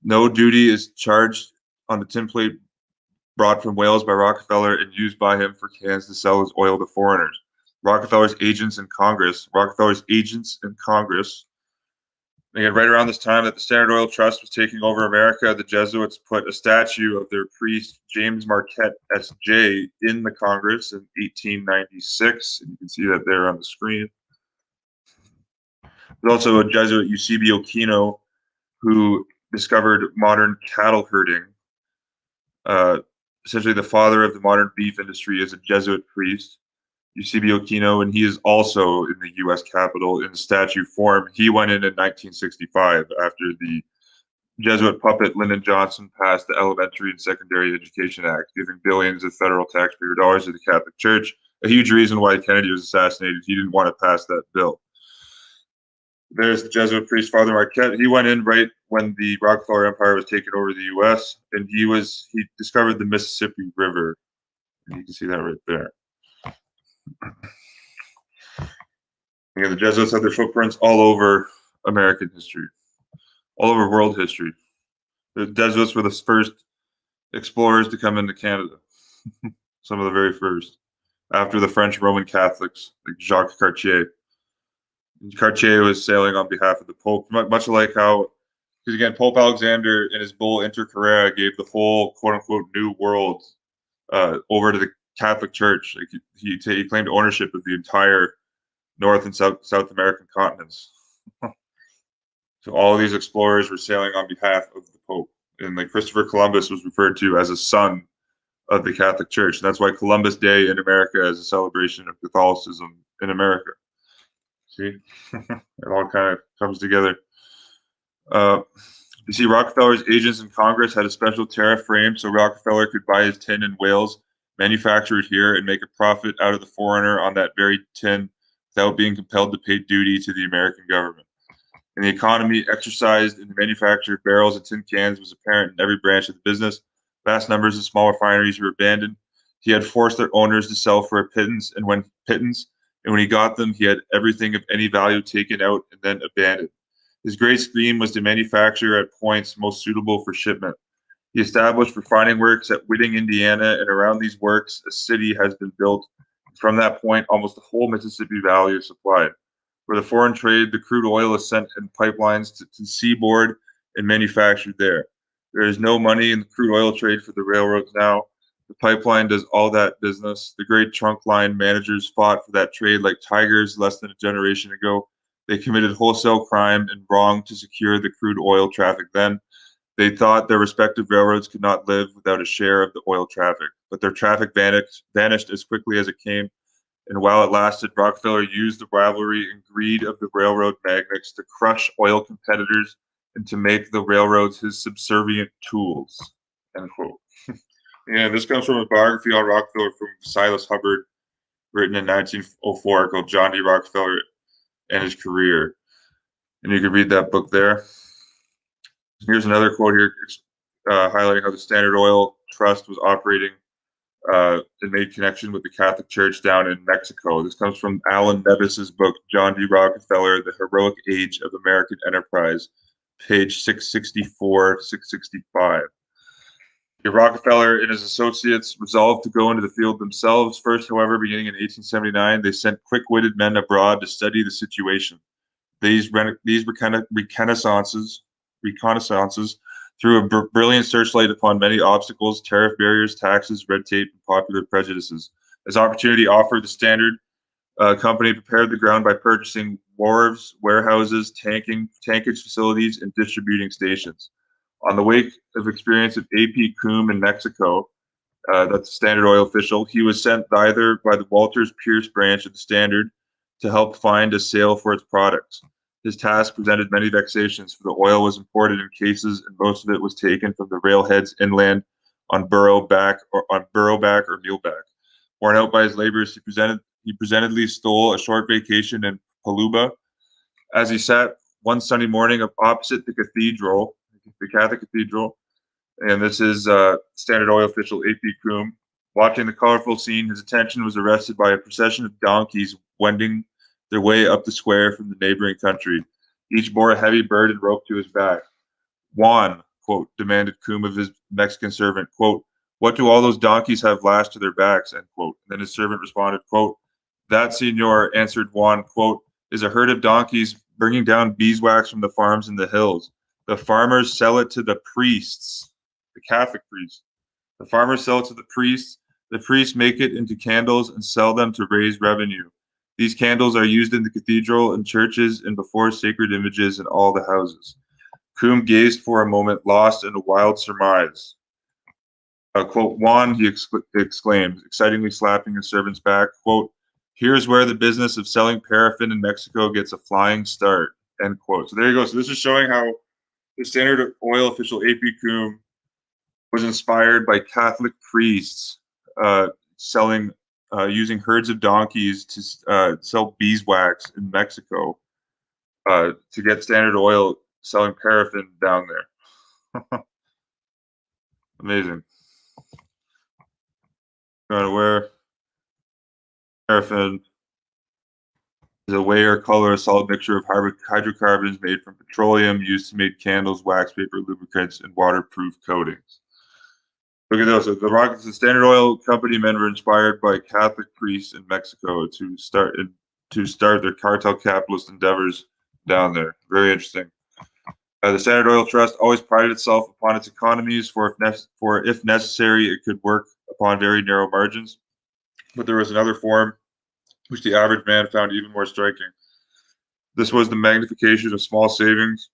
No duty is charged on the tin plate brought from Wales by Rockefeller and used by him for cans to sell his oil to foreigners. Rockefeller's agents in Congress, again, right around this time that the Standard Oil Trust was taking over America, the Jesuits put a statue of their priest, James Marquette, S.J., in the Congress in 1896, and you can see that there on the screen. There's also a Jesuit, Eusebio Kino, who discovered modern cattle herding. Essentially, the father of the modern beef industry is a Jesuit priest, Eusebio Kino, and he is also in the U.S. Capitol in statue form. He went in 1965 after the Jesuit puppet Lyndon Johnson passed the Elementary and Secondary Education Act, giving billions of federal taxpayer dollars to the Catholic Church. A huge reason why Kennedy was assassinated. He didn't want to pass that bill. There's the Jesuit priest, Father Marquette. He went in right when the Rockefeller Empire was taking over the U.S., and he discovered the Mississippi River. And you can see that right there. Again, the Jesuits have their footprints all over American history, all over world history. The Jesuits were the first explorers to come into Canada, some of the very first, after the French Roman Catholics, like Jacques Cartier. Cartier was sailing on behalf of the Pope, much like how, because again, Pope Alexander in his bull Inter Carrera gave the whole quote-unquote new world over to the Catholic Church. Like he claimed ownership of the entire North and South American continents. So all of these explorers were sailing on behalf of the Pope. And like Christopher Columbus was referred to as a son of the Catholic Church. And that's why Columbus Day in America is a celebration of Catholicism in America. See, it all kind of comes together. You see, Rockefeller's agents in Congress had a special tariff frame so Rockefeller could buy his tin in Wales, manufacture it here, and make a profit out of the foreigner on that very tin without being compelled to pay duty to the American government. And the economy exercised in the manufacture of barrels and tin cans was apparent in every branch of the business. Vast numbers of small refineries were abandoned. He had forced their owners to sell for a pittance, and when he got them, he had everything of any value taken out and then abandoned. His great scheme was to manufacture at points most suitable for shipment. He established refining works at Whitting, Indiana, and around these works, a city has been built. From that point, almost the whole Mississippi Valley is supplied. For the foreign trade, the crude oil is sent in pipelines to the seaboard and manufactured there. There is no money in the crude oil trade for the railroads now. The pipeline does all that business. The great trunk line managers fought for that trade like tigers less than a generation ago. They committed wholesale crime and wrong to secure the crude oil traffic then. They thought their respective railroads could not live without a share of the oil traffic, but their traffic vanished as quickly as it came. And while it lasted, Rockefeller used the rivalry and greed of the railroad magnates to crush oil competitors and to make the railroads his subservient tools. End quote. And this comes from a biography on Rockefeller from Silas Hubbard, written in 1904, called John D. Rockefeller and His Career. And you can read that book there. Here's another quote here highlighting how the Standard Oil Trust was operating and made connection with the Catholic Church down in Mexico. This comes from Alan Nevis's book, John D. Rockefeller, The Heroic Age of American Enterprise, page 664, 665. Rockefeller and his associates resolved to go into the field themselves. First, however, beginning in 1879, they sent quick-witted men abroad to study the situation. These reconnaissances threw a brilliant searchlight upon many obstacles, tariff barriers, taxes, red tape, and popular prejudices. As opportunity offered, the Standard Company prepared the ground by purchasing wharves, warehouses, tankage facilities, and distributing stations. On the wake of experience of A.P. Coombe in Mexico, that's a Standard Oil official, he was sent either by the Walters Pierce branch of the Standard to help find a sale for its products. His task presented many vexations, for the oil was imported in cases, and most of it was taken from the railheads inland on burroback or muleback. Worn out by his labors, he presentedly stole a short vacation in Paluba. As he sat one sunny morning opposite the cathedral, the Catholic Cathedral, and this is Standard Oil official A.P. Coombe. Watching the colorful scene, his attention was arrested by a procession of donkeys wending their way up the square from the neighboring country. Each bore a heavy burden roped to his back. Juan, quote, demanded Coombe of his Mexican servant, quote, what do all those donkeys have lashed to their backs, end quote. And then his servant responded, quote, that, senor, answered Juan, quote, is a herd of donkeys bringing down beeswax from the farms in the hills. The farmers sell it to the priests, the Catholic priests. The farmers sell it to the priests make it into candles and sell them to raise revenue. These candles are used in the cathedral and churches and before sacred images in all the houses. Coombe gazed for a moment, lost in a wild surmise. Quote, Juan, he exclaimed, excitingly slapping his servant's back, quote, here's where the business of selling paraffin in Mexico gets a flying start, end quote. So there you go. So this is showing how the Standard Oil official A.P. Coombe was inspired by Catholic priests using herds of donkeys to sell beeswax in Mexico to get Standard Oil selling paraffin down there. Amazing. Where paraffin is a way or color, a solid mixture of hydrocarbons made from petroleum used to make candles, wax paper, lubricants, and waterproof coatings. Look at those. So the Standard Oil Company men were inspired by Catholic priests in Mexico to start their cartel capitalist endeavors down there. Very interesting. The Standard Oil Trust always prided itself upon its economies, for if necessary, it could work upon very narrow margins. But there was another form which the average man found even more striking. This was the magnification of small savings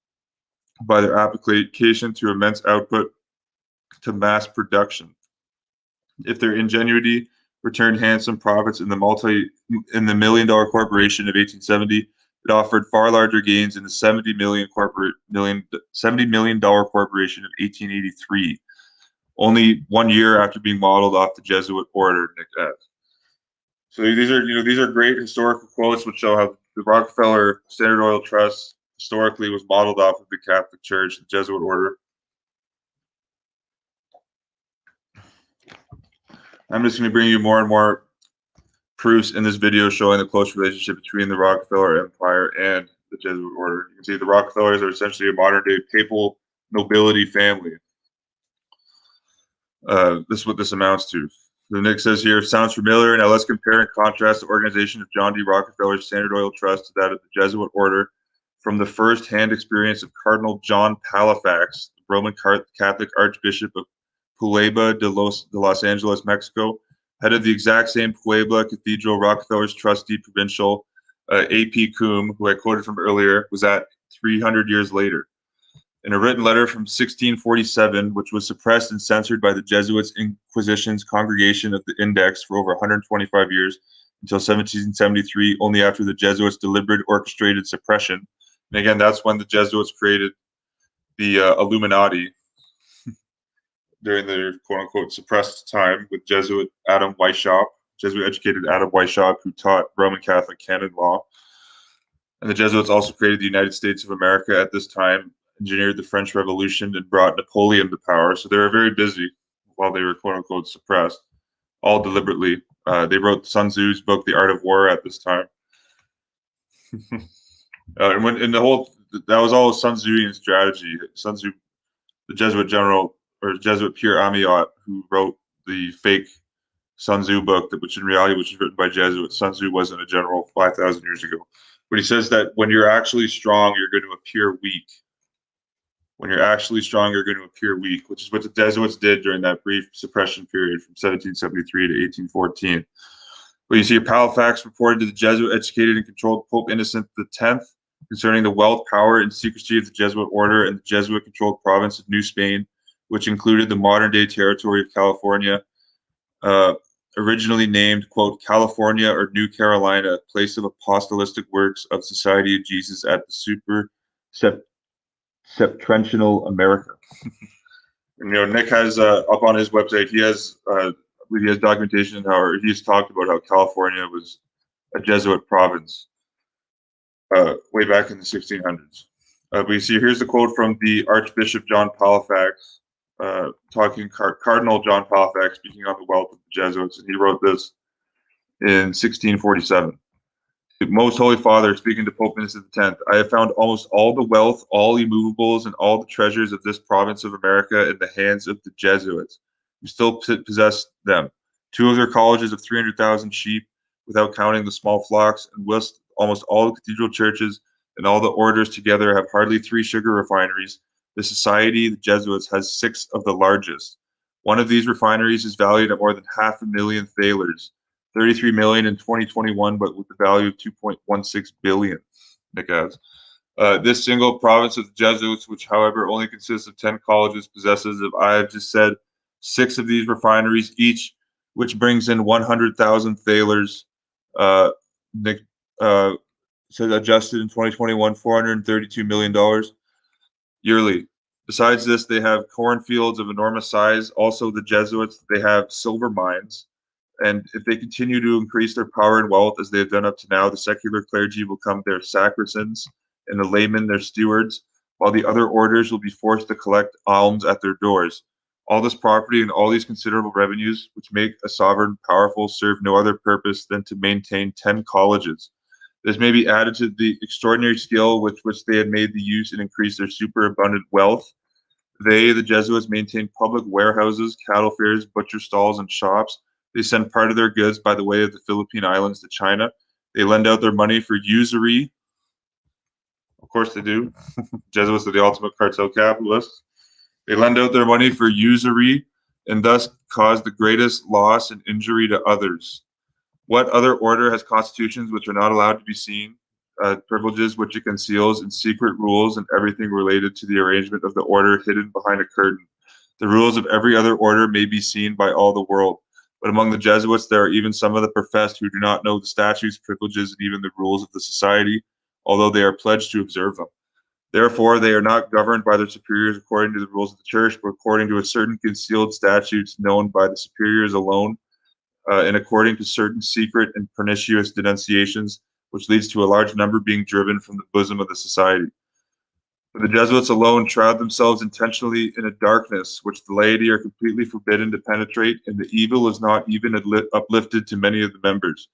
by their application to immense output to mass production. If their ingenuity returned handsome profits in the $1 million corporation of 1870, it offered far larger gains in the $70 million corporation of 1883, only 1 year after being modeled off the Jesuit order, Nick adds. So these are great historical quotes which show how the Rockefeller Standard Oil Trust historically was modeled off of the Catholic Church, the Jesuit order. I'm just going to bring you more and more proofs in this video showing the close relationship between the Rockefeller Empire and the the Jesuit order. You can see the Rockefellers are essentially a modern-day papal nobility family. This is what this amounts to. The Nick says here, sounds familiar. Now let's compare and contrast the organization of John D. Rockefeller's Standard Oil Trust to that of the Jesuit order from the first-hand experience of Cardinal John Palafax, the Roman Catholic Archbishop of Puebla de Los Angeles, Mexico, head of the exact same Puebla Cathedral. Rockefeller's trustee provincial, A.P. Coombe, who I quoted from earlier, was at 300 years later. In a written letter from 1647, which was suppressed and censored by the Jesuits' Inquisition's Congregation of the Index for over 125 years until 1773, only after the Jesuits' deliberate orchestrated suppression. And again, that's when the Jesuits created the Illuminati during their quote-unquote suppressed time with Jesuit Jesuit-educated Adam Weishaupt, who taught Roman Catholic canon law. And the Jesuits also created the United States of America at this time, engineered the French Revolution, and brought Napoleon to power. So they were very busy while they were quote-unquote suppressed, all deliberately. They wrote Sun Tzu's book, The Art of War, at this time. That was all Sun Tzuian strategy. Sun Tzu, the Jesuit general, or Jesuit Pierre Amiot, who wrote the fake Sun Tzu book, which in reality was written by Jesuits. Sun Tzu wasn't a general 5,000 years ago. But he says that when you're actually strong, you're going to appear weak. When you're actually strong, you're going to appear weak, which is what the Jesuits did during that brief suppression period from 1773 to 1814. But you see, Palafax reported to the Jesuit-educated and controlled Pope Innocent X concerning the wealth, power, and secrecy of the Jesuit order and the Jesuit-controlled province of New Spain, which included the modern-day territory of California, originally named, quote, California or New Carolina, place of apostolistic works of Society of Jesus at the Super Septentrional America. And, Nick has up on his website, he has documentation how he's talked about how California was a Jesuit province way back in the 1600s. But you see, here's the quote from the Archbishop John Palafax, Cardinal John Palafax, speaking on the wealth of the Jesuits, and he wrote this in 1647. Most Holy Father, speaking to Pope Innocent X, I have found almost all the wealth, all immovables, and all the treasures of this province of America in the hands of the Jesuits, who still possess them. 2 of their colleges of 300,000 sheep, without counting the small flocks, and whilst almost all the cathedral churches and all the orders together have hardly 3 sugar refineries, the Society, the Jesuits, has 6 of the largest. One of these refineries is valued at more than 500,000 thalers, 33 million in 2021, but with the value of 2.16 billion, Nick adds. This single province of the Jesuits, which however only consists of 10 colleges, possesses, as I have just said, 6 of these refineries each, which brings in 100,000 thalers. Nick said adjusted in 2021, $432 million yearly. Besides this, they have cornfields of enormous size. Also, the Jesuits, they have silver mines. And if they continue to increase their power and wealth as they have done up to now, the secular clergy will become their sacrisans and the laymen their stewards, while the other orders will be forced to collect alms at their doors. All this property and all these considerable revenues, which make a sovereign powerful, serve no other purpose than to maintain 10 colleges. This may be added to the extraordinary skill with which they had made the use and increased their superabundant wealth. They, the Jesuits, maintain public warehouses, cattle fairs, butcher stalls, and shops. They send part of their goods by the way of the Philippine Islands to China. They lend out their money for usury. Of course they do. Jesuits are the ultimate cartel capitalists. They lend out their money for usury and thus cause the greatest loss and injury to others. What other order has constitutions which are not allowed to be seen, privileges which it conceals, and secret rules and everything related to the arrangement of the order hidden behind a curtain? The rules of every other order may be seen by all the world. But among the Jesuits, there are even some of the professed who do not know the statutes, privileges, and even the rules of the society, although they are pledged to observe them. Therefore, they are not governed by their superiors according to the rules of the church, but according to a certain concealed statutes known by the superiors alone, and according to certain secret and pernicious denunciations, which leads to a large number being driven from the bosom of the society. For the Jesuits alone shroud themselves intentionally in a darkness which the laity are completely forbidden to penetrate, and the evil is not even uplifted to many of the members.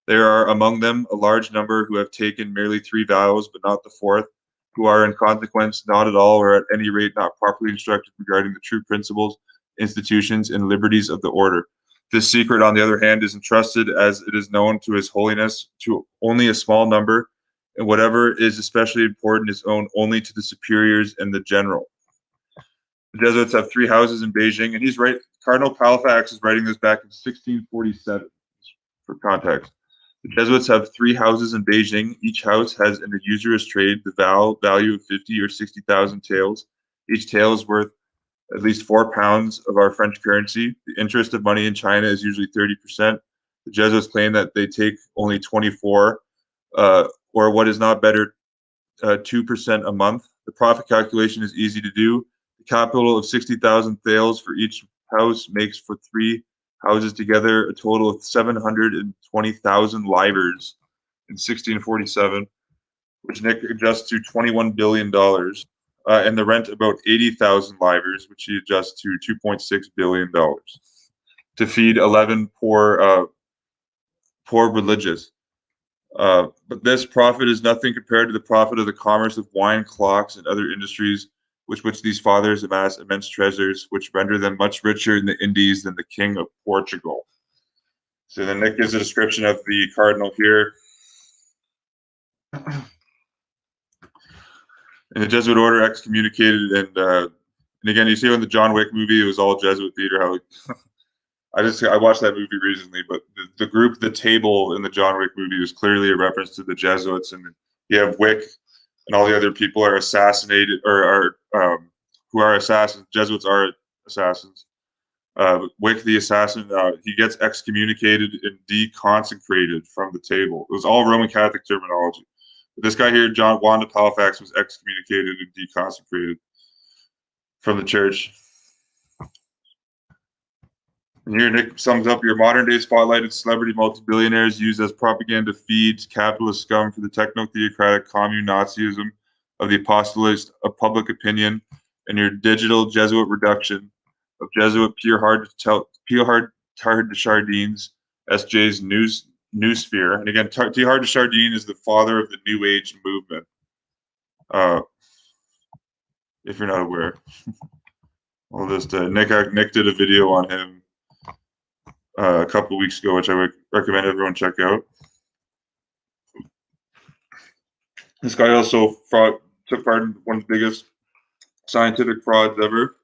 There are among them a large number who have taken merely 3 vows, but not the 4th, who are in consequence not at all, or at any rate not properly instructed regarding the true principles, institutions, and liberties of the order. This secret, on the other hand, is entrusted, as it is known to His Holiness, to only a small number, and whatever is especially important is owned only to the superiors and the general. The Jesuits have 3 houses in Beijing, and he's right. Cardinal Halifax is writing this back in 1647, for context. The Jesuits have 3 houses in Beijing. Each house has in a usurious trade the value of 50 or 60,000 taels. Each tael is worth at least 4 pounds of our French currency. The interest of money in China is usually 30%. The Jesuits claim that they take only 24, or what is not better, 2% a month. The profit calculation is easy to do. The capital of 60,000 taels for each house makes for 3 houses together a total of 720,000 livres in 1647, which Nick adjusts to $21 billion, and the rent about 80,000 livres, which he adjusts to $2.6 billion, to feed 11 poor religious. But this profit is nothing compared to the profit of the commerce of wine, clocks, and other industries, which these fathers amass immense treasures, which render them much richer in the Indies than the King of Portugal. So then Nick gives a description of the cardinal here. And the Jesuit order excommunicated, and again, you see in the John Wick movie, it was all Jesuit theater. How I watched that movie recently, but the group, the table in the John Wick movie was clearly a reference to the Jesuits, and you have Wick and all the other people are assassinated, or are who are assassins. Jesuits are assassins. Wick the assassin, he gets excommunicated and deconsecrated from the table. It was all Roman Catholic terminology. But this guy here, John Juan of Halifax, was excommunicated and deconsecrated from the church. And here Nick sums up your modern day spotlighted celebrity multi-billionaires used as propaganda feeds capitalist scum for the techno-theocratic commune Nazism of the apostolate of public opinion, and your digital Jesuit reduction of Jesuit Pierre de Chardin's SJ's Newsphere. And again, Teilhard de Chardin is the father of the New Age movement, if you're not aware. Well, Nick did a video on him a couple of weeks ago, which I would recommend everyone check out. This guy also took part in one of the biggest scientific frauds ever,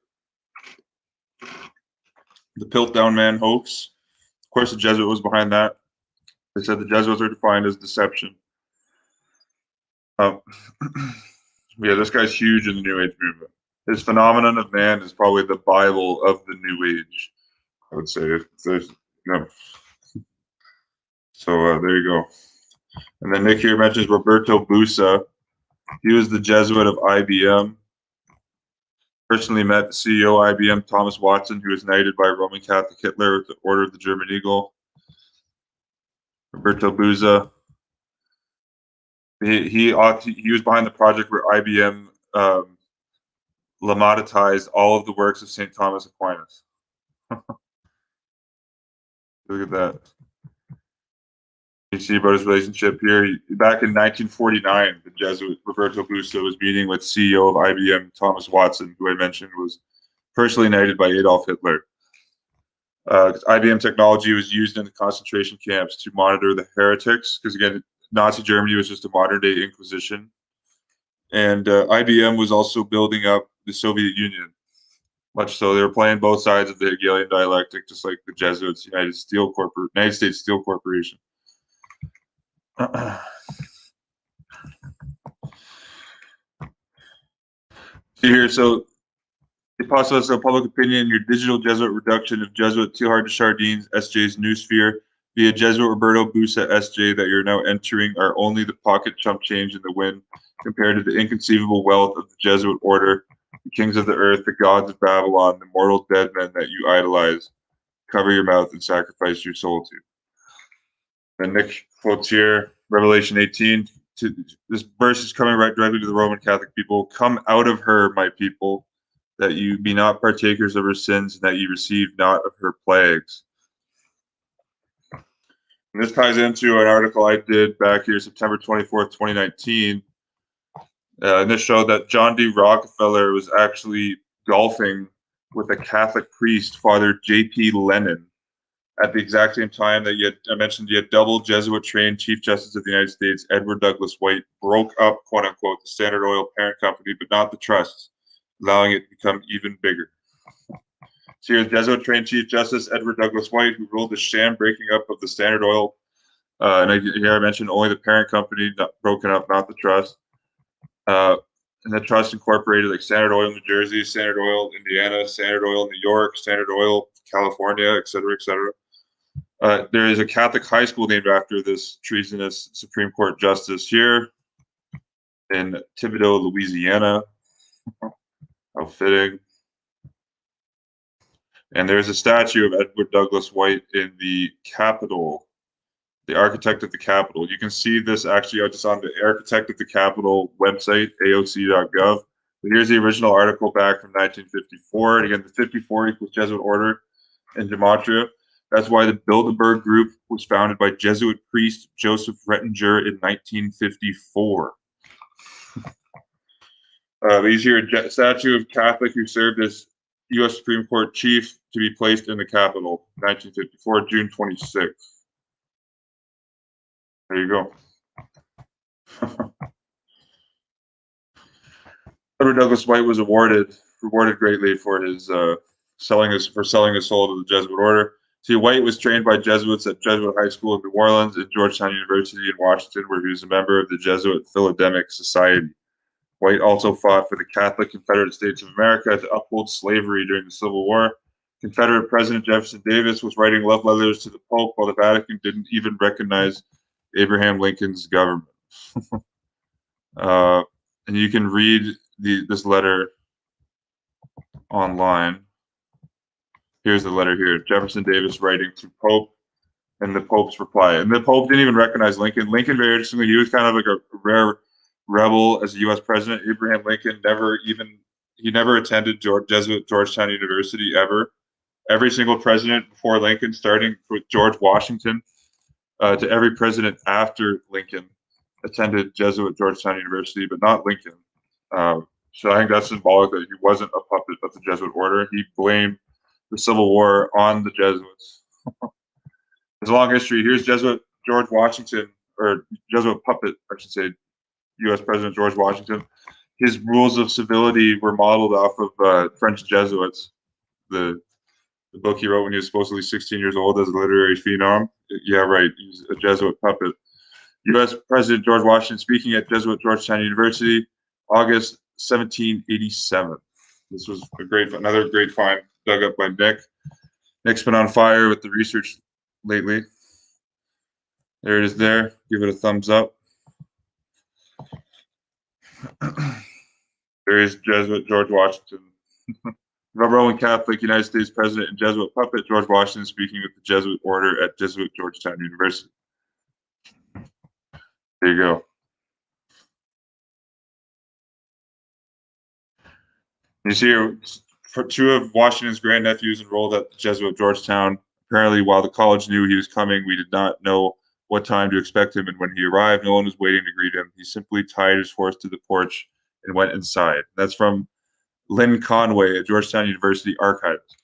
the Piltdown Man hoax. Of course, the Jesuit was behind that. They said the Jesuits are defined as deception. Yeah, this guy's huge in the New Age movement. His phenomenon of man is probably the Bible of the New Age, I would say. So there you go. And then Nick here mentions Roberto Busa. He was the Jesuit of IBM. Personally met the CEO of IBM, Thomas Watson, who was knighted by Roman Catholic Hitler with the Order of the German Eagle. Roberto Busa. He was behind the project where IBM lemmatized all of the works of St. Thomas Aquinas. Look at that. You see about his relationship here. Back in 1949, the Jesuit Roberto Busa was meeting with CEO of IBM, Thomas Watson, who I mentioned was personally knighted by Adolf Hitler. IBM technology was used in the concentration camps to monitor the heretics, because again, Nazi Germany was just a modern-day Inquisition. And IBM was also building up the Soviet Union. Much so, they were playing both sides of the Hegelian dialectic, just like the Jesuits, United States Steel Corporation. See here, so the apostolates of public opinion, your digital Jesuit reduction of Jesuit Teilhard de Chardin's SJ's Newsphere via Jesuit Roberto Busa SJ that you're now entering are only the pocket chump change in the wind compared to the inconceivable wealth of the Jesuit order, the kings of the earth, the gods of Babylon, the mortal dead men that you idolize. Cover your mouth and sacrifice your soul to. And Nick quotes here, Revelation 18. This verse is coming right directly to the Roman Catholic people. Come out of her, my people, that you be not partakers of her sins, and that you receive not of her plagues. And And this ties into an article I did back here, September 24th, 2019. And this showed that John D. Rockefeller was actually golfing with a Catholic priest, Father J.P. Lennon, at the exact same time that I mentioned you had double Jesuit-trained Chief Justice of the United States, Edward Douglas White, broke up, quote-unquote, the Standard Oil parent company, but not the trusts, allowing it to become even bigger. So here's Jesuit-trained Chief Justice Edward Douglas White, who ruled the sham breaking up of the Standard Oil. Here I mentioned only the parent company, not broken up, not the trust. And the trust incorporated like Standard Oil New Jersey, Standard Oil Indiana, Standard Oil New York, Standard Oil California, et cetera, et cetera. There is a Catholic high school named after this treasonous Supreme Court justice here in Thibodaux, Louisiana. How fitting. And there's a statue of Edward Douglas White in the Capitol, the architect of the Capitol. You can see this actually just on the Architect of the Capitol website, aoc.gov. But here's the original article back from 1954. And again, the 54 equals Jesuit order in Gematria. That's why the Bilderberg Group was founded by Jesuit priest Joseph Rettinger in 1954. He's here a statue of Catholic who served as U.S. Supreme Court chief to be placed in the Capitol, 1954, June 26th. There you go. Edward Douglas White was rewarded greatly for his selling his soul to the Jesuit order. See, White was trained by Jesuits at Jesuit High School in New Orleans and Georgetown University in Washington, where he was a member of the Jesuit Philatelic Society. White also fought for the Catholic Confederate States of America to uphold slavery during the Civil War. Confederate President Jefferson Davis was writing love letters to the Pope while the Vatican didn't even recognize Abraham Lincoln's government. And you can read this letter online. Here's the letter here. Jefferson Davis writing to Pope and the Pope's reply. And the Pope didn't even recognize Lincoln. Lincoln, very interestingly, he was kind of like a rare rebel as a U.S. president. Abraham Lincoln never attended Jesuit Georgetown University ever. Every single president before Lincoln, starting with George Washington, to every president after Lincoln, attended Jesuit Georgetown University, but not Lincoln. So I think that's symbolic that he wasn't a puppet of the Jesuit order. He blamed the Civil War on the Jesuits. There's a long history. Here's Jesuit George Washington, or Jesuit puppet, I should say, U.S. President George Washington. His rules of civility were modeled off of French Jesuits. The book he wrote when he was supposedly 16 years old as a literary phenom. Yeah, right. He's a Jesuit puppet. U.S. President George Washington speaking at Jesuit Georgetown University, August 1787. This was another great find dug up by Nick. Nick's been on fire with the research lately. There it is there. Give it a thumbs up. There is Jesuit George Washington. Roman Catholic United States President and Jesuit puppet George Washington speaking with the Jesuit order at Jesuit Georgetown University. There you go. You see here, two of Washington's grandnephews enrolled at the Jesuit Georgetown. Apparently, while the college knew he was coming, we did not know what time to expect him. And when he arrived, no one was waiting to greet him. He simply tied his horse to the porch and went inside. That's from Lynn Conway at Georgetown University Archives.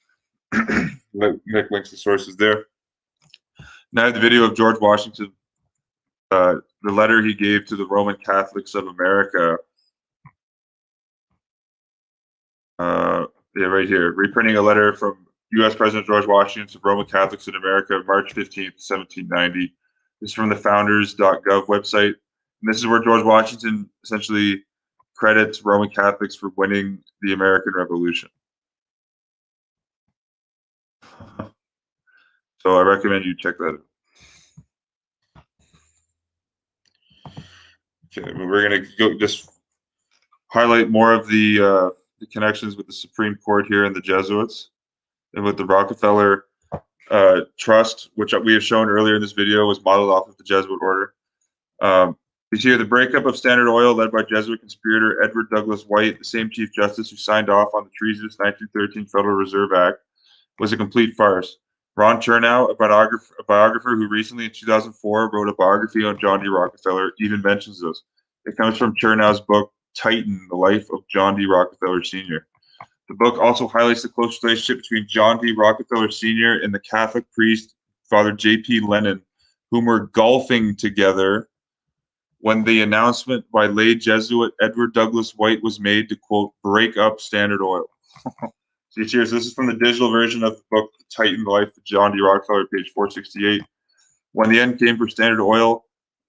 Nick links the sources there. Now I have the video of George Washington, the letter he gave to the Roman Catholics of America. Yeah, right here. Reprinting a letter from U.S. President George Washington to Roman Catholics in America, March 15th, 1790. This is from the founders.gov website. And this is where George Washington essentially credits Roman Catholics for winning the American Revolution. So I recommend you check that out. Okay, we're going to go just highlight more of the connections with the Supreme Court here and the Jesuits, and with the Rockefeller Trust, which we have shown earlier in this video was modeled off of the Jesuit order. You see here the breakup of Standard Oil led by Jesuit conspirator Edward Douglas White, the same Chief Justice who signed off on the treasonous 1913 Federal Reserve Act, was a complete farce. Ron Chernow, a biographer who recently in 2004 wrote a biography on John D. Rockefeller, even mentions this. It comes from Chernow's book, Titan, The Life of John D. Rockefeller Sr. The book also highlights the close relationship between John D. Rockefeller Sr. and the Catholic priest, Father J.P. Lennon, whom were golfing together when the announcement by lay Jesuit Edward Douglas White was made to, quote, break up Standard Oil. See, cheers. This is from the digital version of the book, Titan, The Life of John D. Rockefeller, page 468. When the end came for Standard Oil,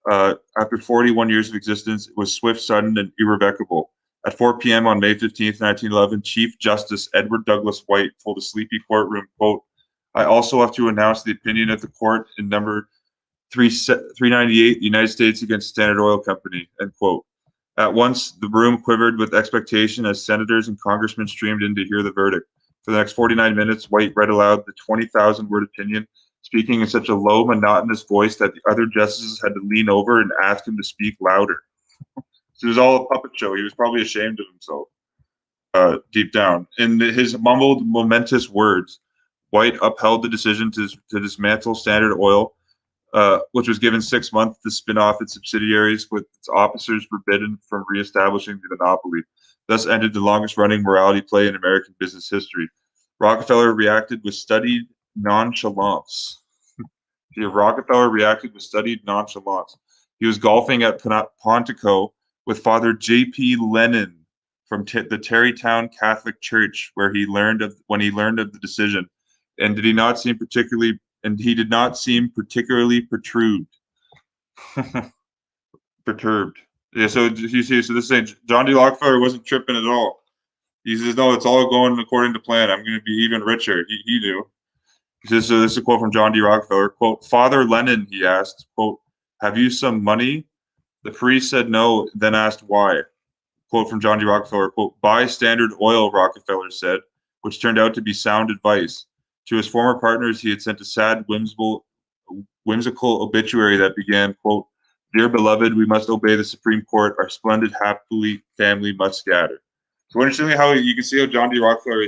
after 41 years of existence, it was swift, sudden, and irrevocable. At 4 p.m. on May 15th, 1911, Chief Justice Edward Douglas White told a sleepy courtroom, quote, I also have to announce the opinion of the court in number 398, the United States against Standard Oil Company, end quote. At once, the room quivered with expectation as senators and congressmen streamed in to hear the verdict. For the next 49 minutes, White read aloud the 20,000-word opinion, speaking in such a low, monotonous voice that the other justices had to lean over and ask him to speak louder. So it was all a puppet show. He was probably ashamed of himself deep down. In his mumbled, momentous words, White upheld the decision to dismantle Standard Oil, which was given 6 months to spin off its subsidiaries, with its officers forbidden from reestablishing the monopoly. Thus ended the longest-running morality play in American business history. Rockefeller reacted with studied nonchalance. Rockefeller reacted with studied nonchalance. He was golfing at Pontico with Father J.P. Lennon from the Tarrytown Catholic Church, when he learned of the decision, and he did not seem particularly perturbed. Yeah, so you see, so this is John D. Rockefeller wasn't tripping at all. He says, "No, it's all going according to plan. I'm going to be even richer." He knew. He says, so this is a quote from John D. Rockefeller. Quote, Father Lennon, he asked, quote, have you some money? The priest said no, then asked why. Quote from John D. Rockefeller, quote, buy Standard Oil, Rockefeller said, which turned out to be sound advice. To his former partners, he had sent a sad, whimsical obituary that began, quote, dear beloved, we must obey the Supreme Court. Our splendid, happy family must scatter. So interestingly, how you can see how John D. Rockefeller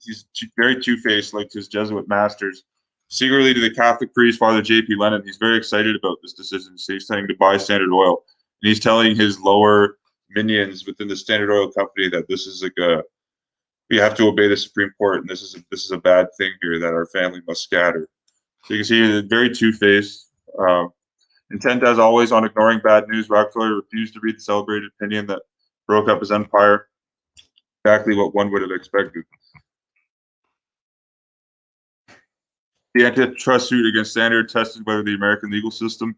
he's very two-faced, like his Jesuit masters. Secretly to the Catholic priest, Father J.P. Lennon, he's very excited about this decision. So he's telling to buy Standard Oil. And he's telling his lower minions within the Standard Oil Company that this is we have to obey the Supreme Court, and this is a bad thing here, that our family must scatter. So you can see he's very two-faced. Intent, as always, on ignoring bad news, Rockefeller refused to read the celebrated opinion that broke up his empire. Exactly what one would have expected. The antitrust suit against Standard tested whether the American legal system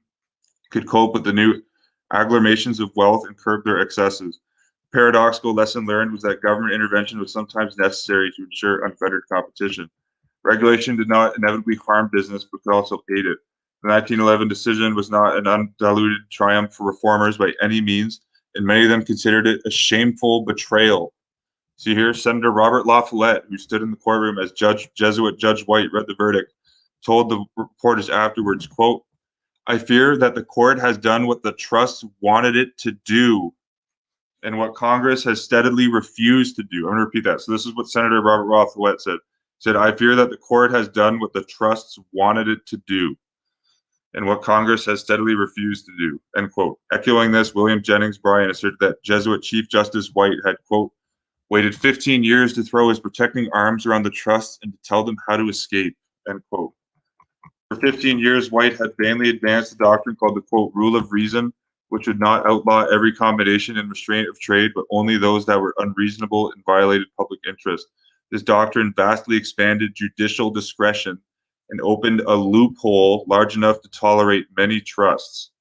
could cope with the new agglomerations of wealth and curb their excesses. The paradoxical lesson learned was that government intervention was sometimes necessary to ensure unfettered competition. Regulation did not inevitably harm business, but could also aid it. The 1911 decision was not an undiluted triumph for reformers by any means, and many of them considered it a shameful betrayal. See here, Senator Robert La Follette, who stood in the courtroom as Jesuit Judge White read the verdict, told the reporters afterwards, quote, I fear that the court has done what the trust wanted it to do and what Congress has steadily refused to do. I'm going to repeat that. So this is what Senator Robert La Follette said. He said, I fear that the court has done what the trusts wanted it to do and what Congress has steadily refused to do, end quote. Echoing this, William Jennings Bryan asserted that Jesuit Chief Justice White had, quote, waited 15 years to throw his protecting arms around the trusts and to tell them how to escape, end quote. For 15 years, White had vainly advanced a doctrine called the, quote, rule of reason, which would not outlaw every combination and restraint of trade, but only those that were unreasonable and violated public interest. This doctrine vastly expanded judicial discretion and opened a loophole large enough to tolerate many trusts.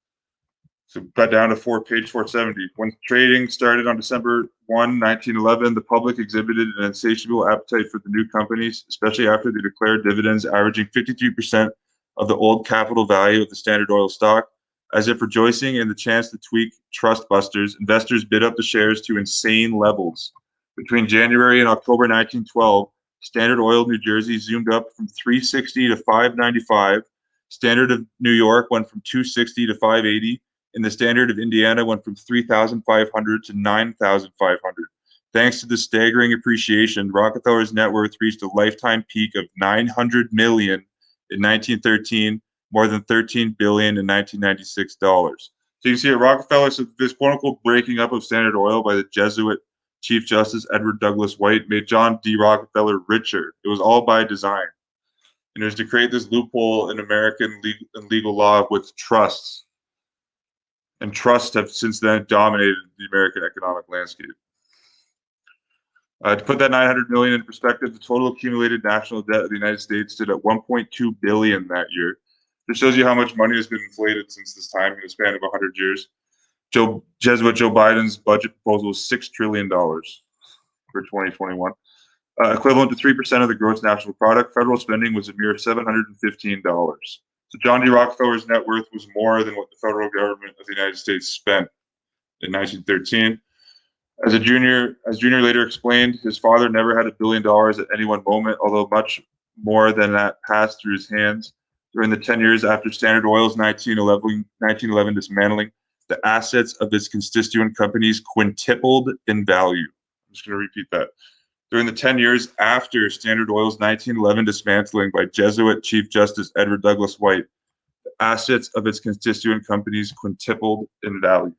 So cut down to page 470. When trading started on December 1, 1911, the public exhibited an insatiable appetite for the new companies, especially after they declared dividends averaging 53% of the old capital value of the Standard Oil stock. As if rejoicing in the chance to tweak trust busters, investors bid up the shares to insane levels. Between January and October 1912, Standard Oil New Jersey zoomed up from 360 to 595. Standard of New York went from 260 to 580. And the Standard of Indiana went from 3,500 to 9,500. Thanks to the staggering appreciation, Rockefeller's net worth reached a lifetime peak of $900 million in 1913, more than $13 billion in 1996 dollars. So you see at Rockefeller, so this quote unquote breaking up of Standard Oil by the Jesuit Chief Justice Edward Douglas White made John D. Rockefeller richer. It was all by design. And it was to create this loophole in American legal law with trusts. And trusts have since then dominated the American economic landscape. To put that 900 million in perspective, the total accumulated national debt of the United States stood at 1.2 billion that year. This shows you how much money has been inflated since this time in a span of 100 years. Jesuit Joe Biden's budget proposal was $6 trillion for 2021, equivalent to 3% of the gross national product. Federal spending was a mere $715. So John D. Rockefeller's net worth was more than what the federal government of the United States spent in 1913. As Junior later explained, his father never had $1 billion at any one moment, although much more than that passed through his hands. During the 10 years after Standard Oil's 1911 dismantling, the assets of its constituent companies quintupled in value. I'm just going to repeat that. During the 10 years after Standard Oil's 1911 dismantling by Jesuit Chief Justice Edward Douglas White, the assets of its constituent companies quintupled in value.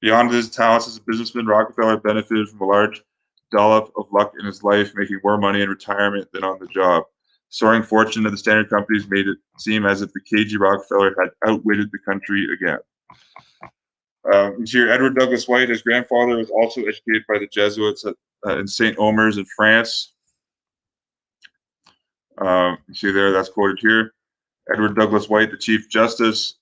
Beyond his talents as a businessman, Rockefeller benefited from a large dollop of luck in his life, making more money in retirement than on the job. Soaring fortune of the Standard companies made it seem as if the KG Rockefeller had outwitted the country again. Here, Edward Douglas White, his grandfather, was also educated by the Jesuits in St. Omer's in France. You see there, that's quoted here. Edward Douglas White, the Chief Justice,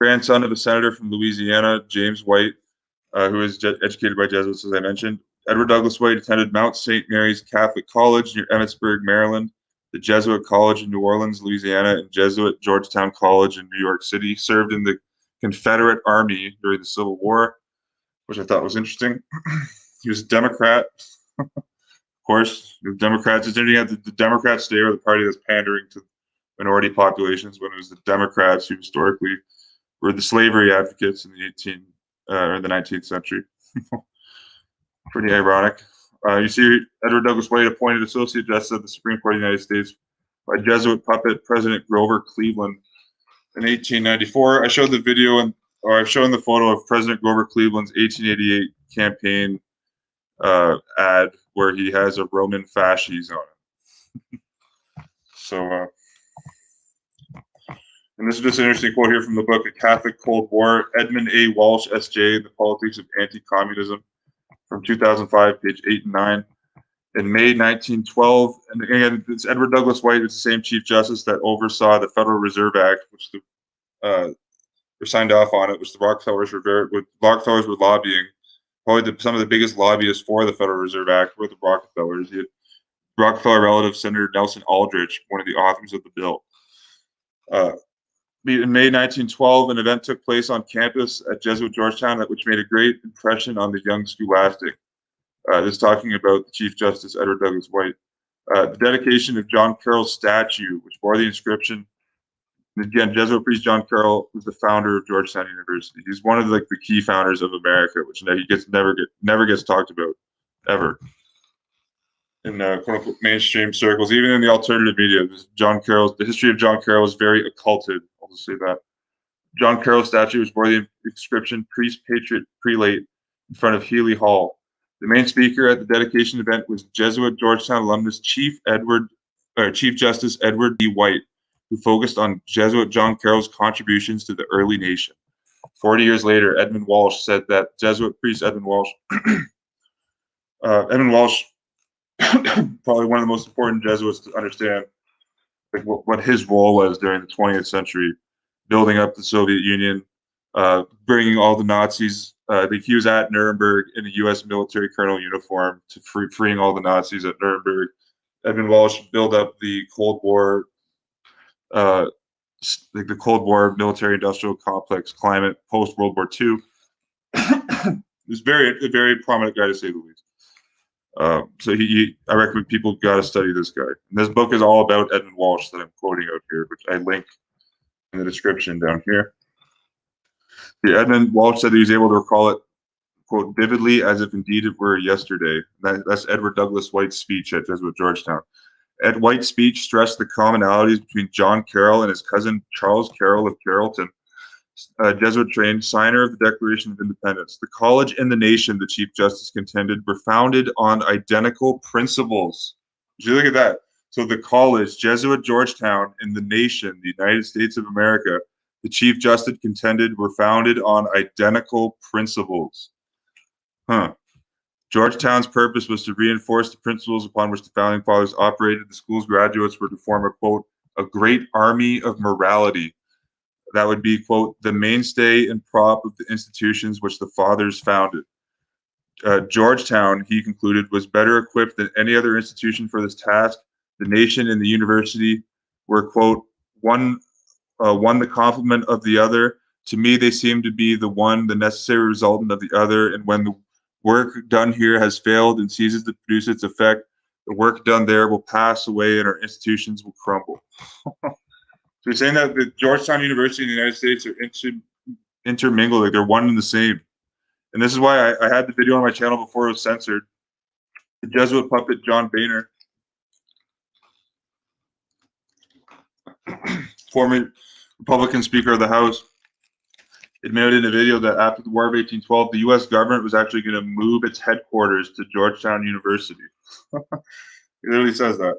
grandson of a senator from Louisiana, James White, who was educated by Jesuits, as I mentioned. Edward Douglas White attended Mount St. Mary's Catholic College near Emmitsburg, Maryland, the Jesuit College in New Orleans, Louisiana, and Jesuit Georgetown College in New York City. Served in the Confederate Army during the Civil War, which I thought was interesting. He was a Democrat, of course. The Democrats, it's interesting that the Democrats today are the party that's pandering to minority populations, when it was the Democrats who historically were the slavery advocates in the 19th century. Pretty ironic. You see Edward Douglas White appointed Associate Justice of the Supreme Court of the United States by Jesuit puppet President Grover Cleveland in 1894. I showed the video, I've shown the photo of President Grover Cleveland's 1888 campaign ad where he has a Roman fasces on it. So, and this is just an interesting quote here from the book, A Catholic Cold War, Edmund A. Walsh, S.J., The Politics of Anti-Communism, from 2005, page 8 and 9. In May 1912, and again, it's Edward Douglas White, it's the same Chief Justice that oversaw the Federal Reserve Act, which were signed off on it, which the Rockefellers were lobbying. Probably some of the biggest lobbyists for the Federal Reserve Act were the Rockefellers. You had Rockefeller relative Senator Nelson Aldrich, one of the authors of the bill. In May 1912, an event took place on campus at Jesuit Georgetown, which made a great impression on the young scholastic. This is talking about the Chief Justice Edward Douglas White. The dedication of John Carroll's statue, which bore the inscription. Again, Jesuit priest John Carroll was the founder of Georgetown University. He's one of the key founders of America, which never gets talked about ever in quote unquote mainstream circles, even in the alternative media. The history of John Carroll is very occulted. I'll just say that. John Carroll's statue was bore the inscription "Priest, Patriot, Prelate" in front of Healy Hall. The main speaker at the dedication event was Jesuit Georgetown alumnus Chief Justice Edward D. White, who focused on Jesuit John Carroll's contributions to the early nation. 40 years later, Edmund Walsh said that Jesuit priest Edmund Walsh, probably one of the most important Jesuits to understand what his role was during the 20th century, building up the Soviet Union, bringing all the Nazis. He was at Nuremberg in a U.S. military colonel uniform to freeing all the Nazis at Nuremberg. Edmund Walsh built up the Cold War, the Cold War military-industrial complex climate post World War II. He's a very prominent guy, to say the least. So I recommend people got to study this guy. And this book is all about Edmund Walsh that I'm quoting out here, which I link in the description down here. Edmund Walsh said he was able to recall it, quote, vividly as if indeed it were yesterday. That's Edward Douglas White's speech at Jesuit Georgetown. Ed White's speech stressed the commonalities between John Carroll and his cousin Charles Carroll of Carrollton, Jesuit-trained signer of the Declaration of Independence. The college and the nation, the Chief Justice contended, were founded on identical principles. Did you look at that? So the college, Jesuit Georgetown, and the nation, the United States of America, the Chief Justice contended, were founded on identical principles. Huh. Georgetown's purpose was to reinforce the principles upon which the founding fathers operated. The school's graduates were to form a, quote, a great army of morality. That would be, quote, the mainstay and prop of the institutions which the fathers founded. Georgetown, he concluded, was better equipped than any other institution for this task. The nation and the university were, quote, one the complement of the other. To me, they seem to be the one, the necessary resultant of the other. And when the work done here has failed and ceases to produce its effect, the work done there will pass away and our institutions will crumble. So you're saying that the Georgetown University and the United States are intermingled, like they're one and the same. And this is why I had the video on my channel before it was censored. The Jesuit puppet John Boehner, former Republican Speaker of the House, admitted in a video that after the War of 1812, the U.S. government was actually going to move its headquarters to Georgetown University. It literally says that.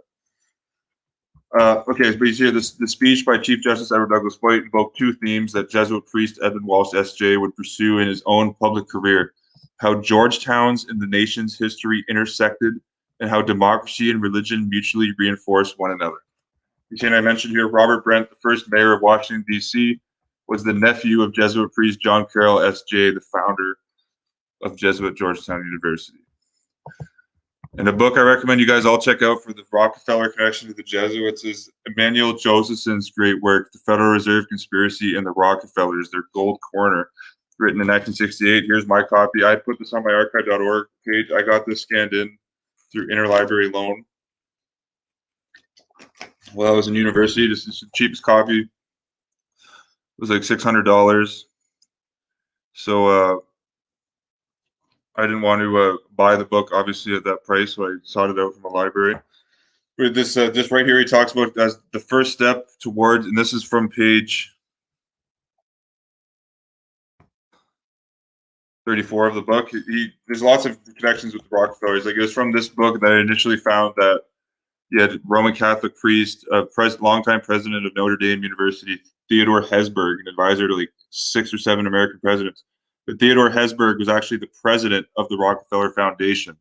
Okay, but you see the speech by Chief Justice Edward Douglas White invoked two themes that Jesuit priest Edmund Walsh, S.J., would pursue in his own public career: how Georgetown's and the nation's history intersected, and how democracy and religion mutually reinforce one another. You see, and I mentioned here, Robert Brent, the first mayor of Washington, D.C., was the nephew of Jesuit priest John Carroll, S.J., the founder of Jesuit Georgetown University. And the book I recommend you guys all check out for the Rockefeller connection to the Jesuits is Emmanuel Josephson's great work, The Federal Reserve Conspiracy and the Rockefellers, Their Gold Corner, written in 1968. Here's my copy. I put this on my archive.org page. I got this scanned in through interlibrary loan. Well, I was in university. This is the cheapest copy. It was like $600. So I didn't want to buy the book, obviously, at that price, so I sought it out from a library. But this right here, he talks about as the first step towards, and this is from page 34 of the book. There's lots of connections with the Rockefellers. Like, it was from this book that I initially found that he had Roman Catholic priest, longtime president of Notre Dame University, Theodore Hesburgh, an advisor to like 6 or 7 American presidents. But Theodore Hesburgh was actually the president of the Rockefeller Foundation,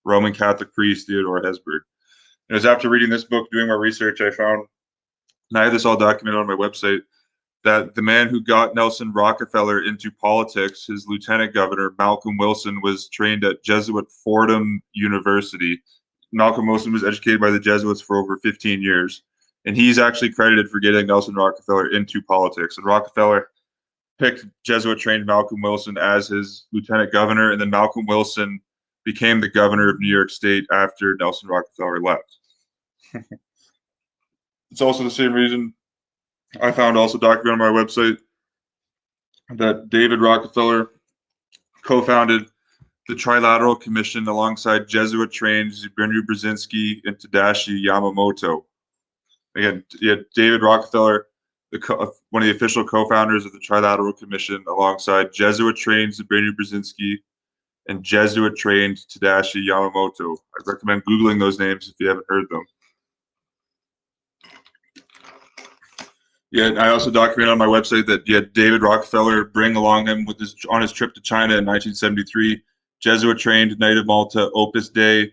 Roman Catholic priest Theodore Hesburgh. And it was after reading this book, doing my research, I found, and I have this all documented on my website, that the man who got Nelson Rockefeller into politics, his lieutenant governor, Malcolm Wilson, was trained at Jesuit Fordham University. Malcolm Wilson was educated by the Jesuits for over 15 years, and he's actually credited for getting Nelson Rockefeller into politics. And Rockefeller picked Jesuit-trained Malcolm Wilson as his lieutenant governor, and then Malcolm Wilson became the governor of New York State after Nelson Rockefeller left. It's also the same reason I found also documented on my website that David Rockefeller co-founded the Trilateral Commission alongside Jesuit-trained Zbigniew Brzezinski and Tadashi Yamamoto. Again, you had David Rockefeller, one of the official co-founders of the Trilateral Commission, alongside Jesuit-trained Zbigniew Brzezinski and Jesuit-trained Tadashi Yamamoto. I recommend Googling those names if you haven't heard them. Yeah, I also documented on my website that you had David Rockefeller bring along him on his trip to China in 1973, Jesuit-trained Knight of Malta, Opus Dei,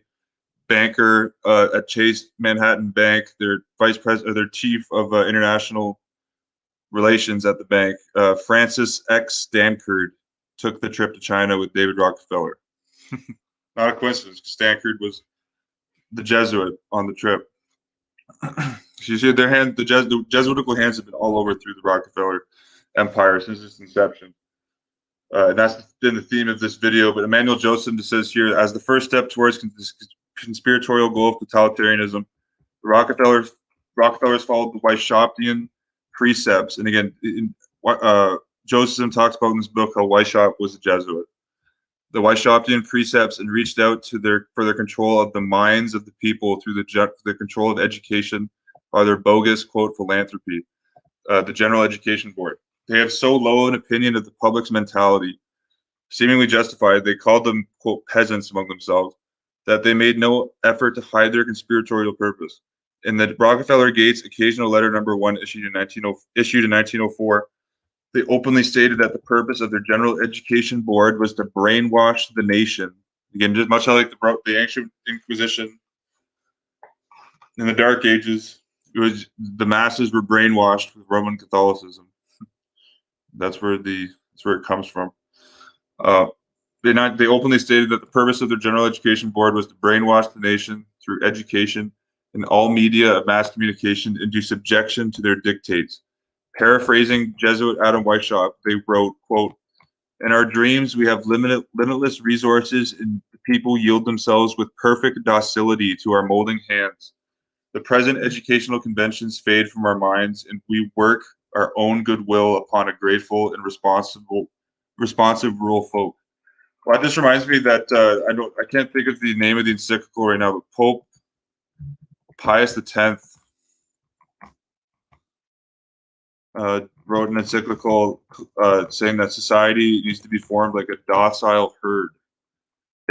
banker at Chase Manhattan Bank, their vice president, their chief of international relations at the bank, Francis X. Stankard, took the trip to China with David Rockefeller. Not a coincidence, because Stankard was the Jesuit on the trip. You see, the Jesuitical hands have been all over through the Rockefeller Empire since its inception. And that's been the theme of this video. But Emmanuel Josephson says here, as the first step towards this conspiratorial goal of totalitarianism, the Rockefellers followed the Weishauptian precepts. And again, Josephson talks about in this book how Weishaupt was a Jesuit. the Weishauptian precepts and reached out to for their control of the minds of the people through the control of education by their bogus, quote, philanthropy, the General Education Board. They have so low an opinion of the public's mentality, seemingly justified, they called them, quote, peasants among themselves, that they made no effort to hide their conspiratorial purpose. In the Rockefeller Gates Occasional Letter Number 1, issued in 1904, they openly stated that the purpose of their General Education Board was to brainwash the nation. Again, just much like the ancient Inquisition in the Dark Ages, it was the masses were brainwashed with Roman Catholicism. That's where it comes from. They openly stated that the purpose of their General Education Board was to brainwash the nation through education and all media of mass communication into subjection to their dictates. Paraphrasing Jesuit Adam Weishaupt, they wrote, quote, "In our dreams, we have limitless resources, and the people yield themselves with perfect docility to our molding hands. The present educational conventions fade from our minds, and we work our own goodwill upon a grateful and responsive rural folk." Well, this reminds me that I can't think of the name of the encyclical right now, but Pope Pius X wrote an encyclical saying that society needs to be formed like a docile herd.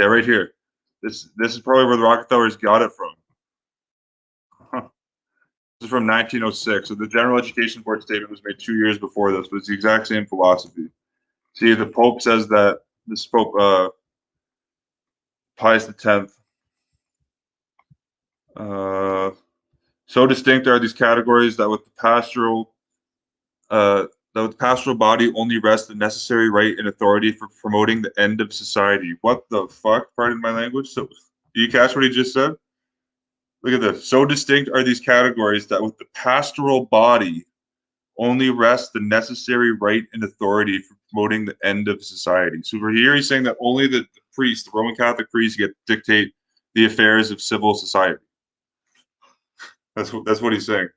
Yeah, right here. This is probably where the Rockefellers got it from. This is from 1906. So the General Education Board statement was made 2 years before this, but it's the exact same philosophy. See, the Pope says that this Pope Pius X. So distinct are these categories that with the pastoral body only rests the necessary right and authority for promoting the end of society. What the fuck? Pardon my language. So, do you catch what he just said? Look at this. So distinct are these categories that with the pastoral body only rests the necessary right and authority for promoting the end of society. So over here, he's saying that only the priest, the Roman Catholic priest, get to dictate the affairs of civil society. That's what he's saying,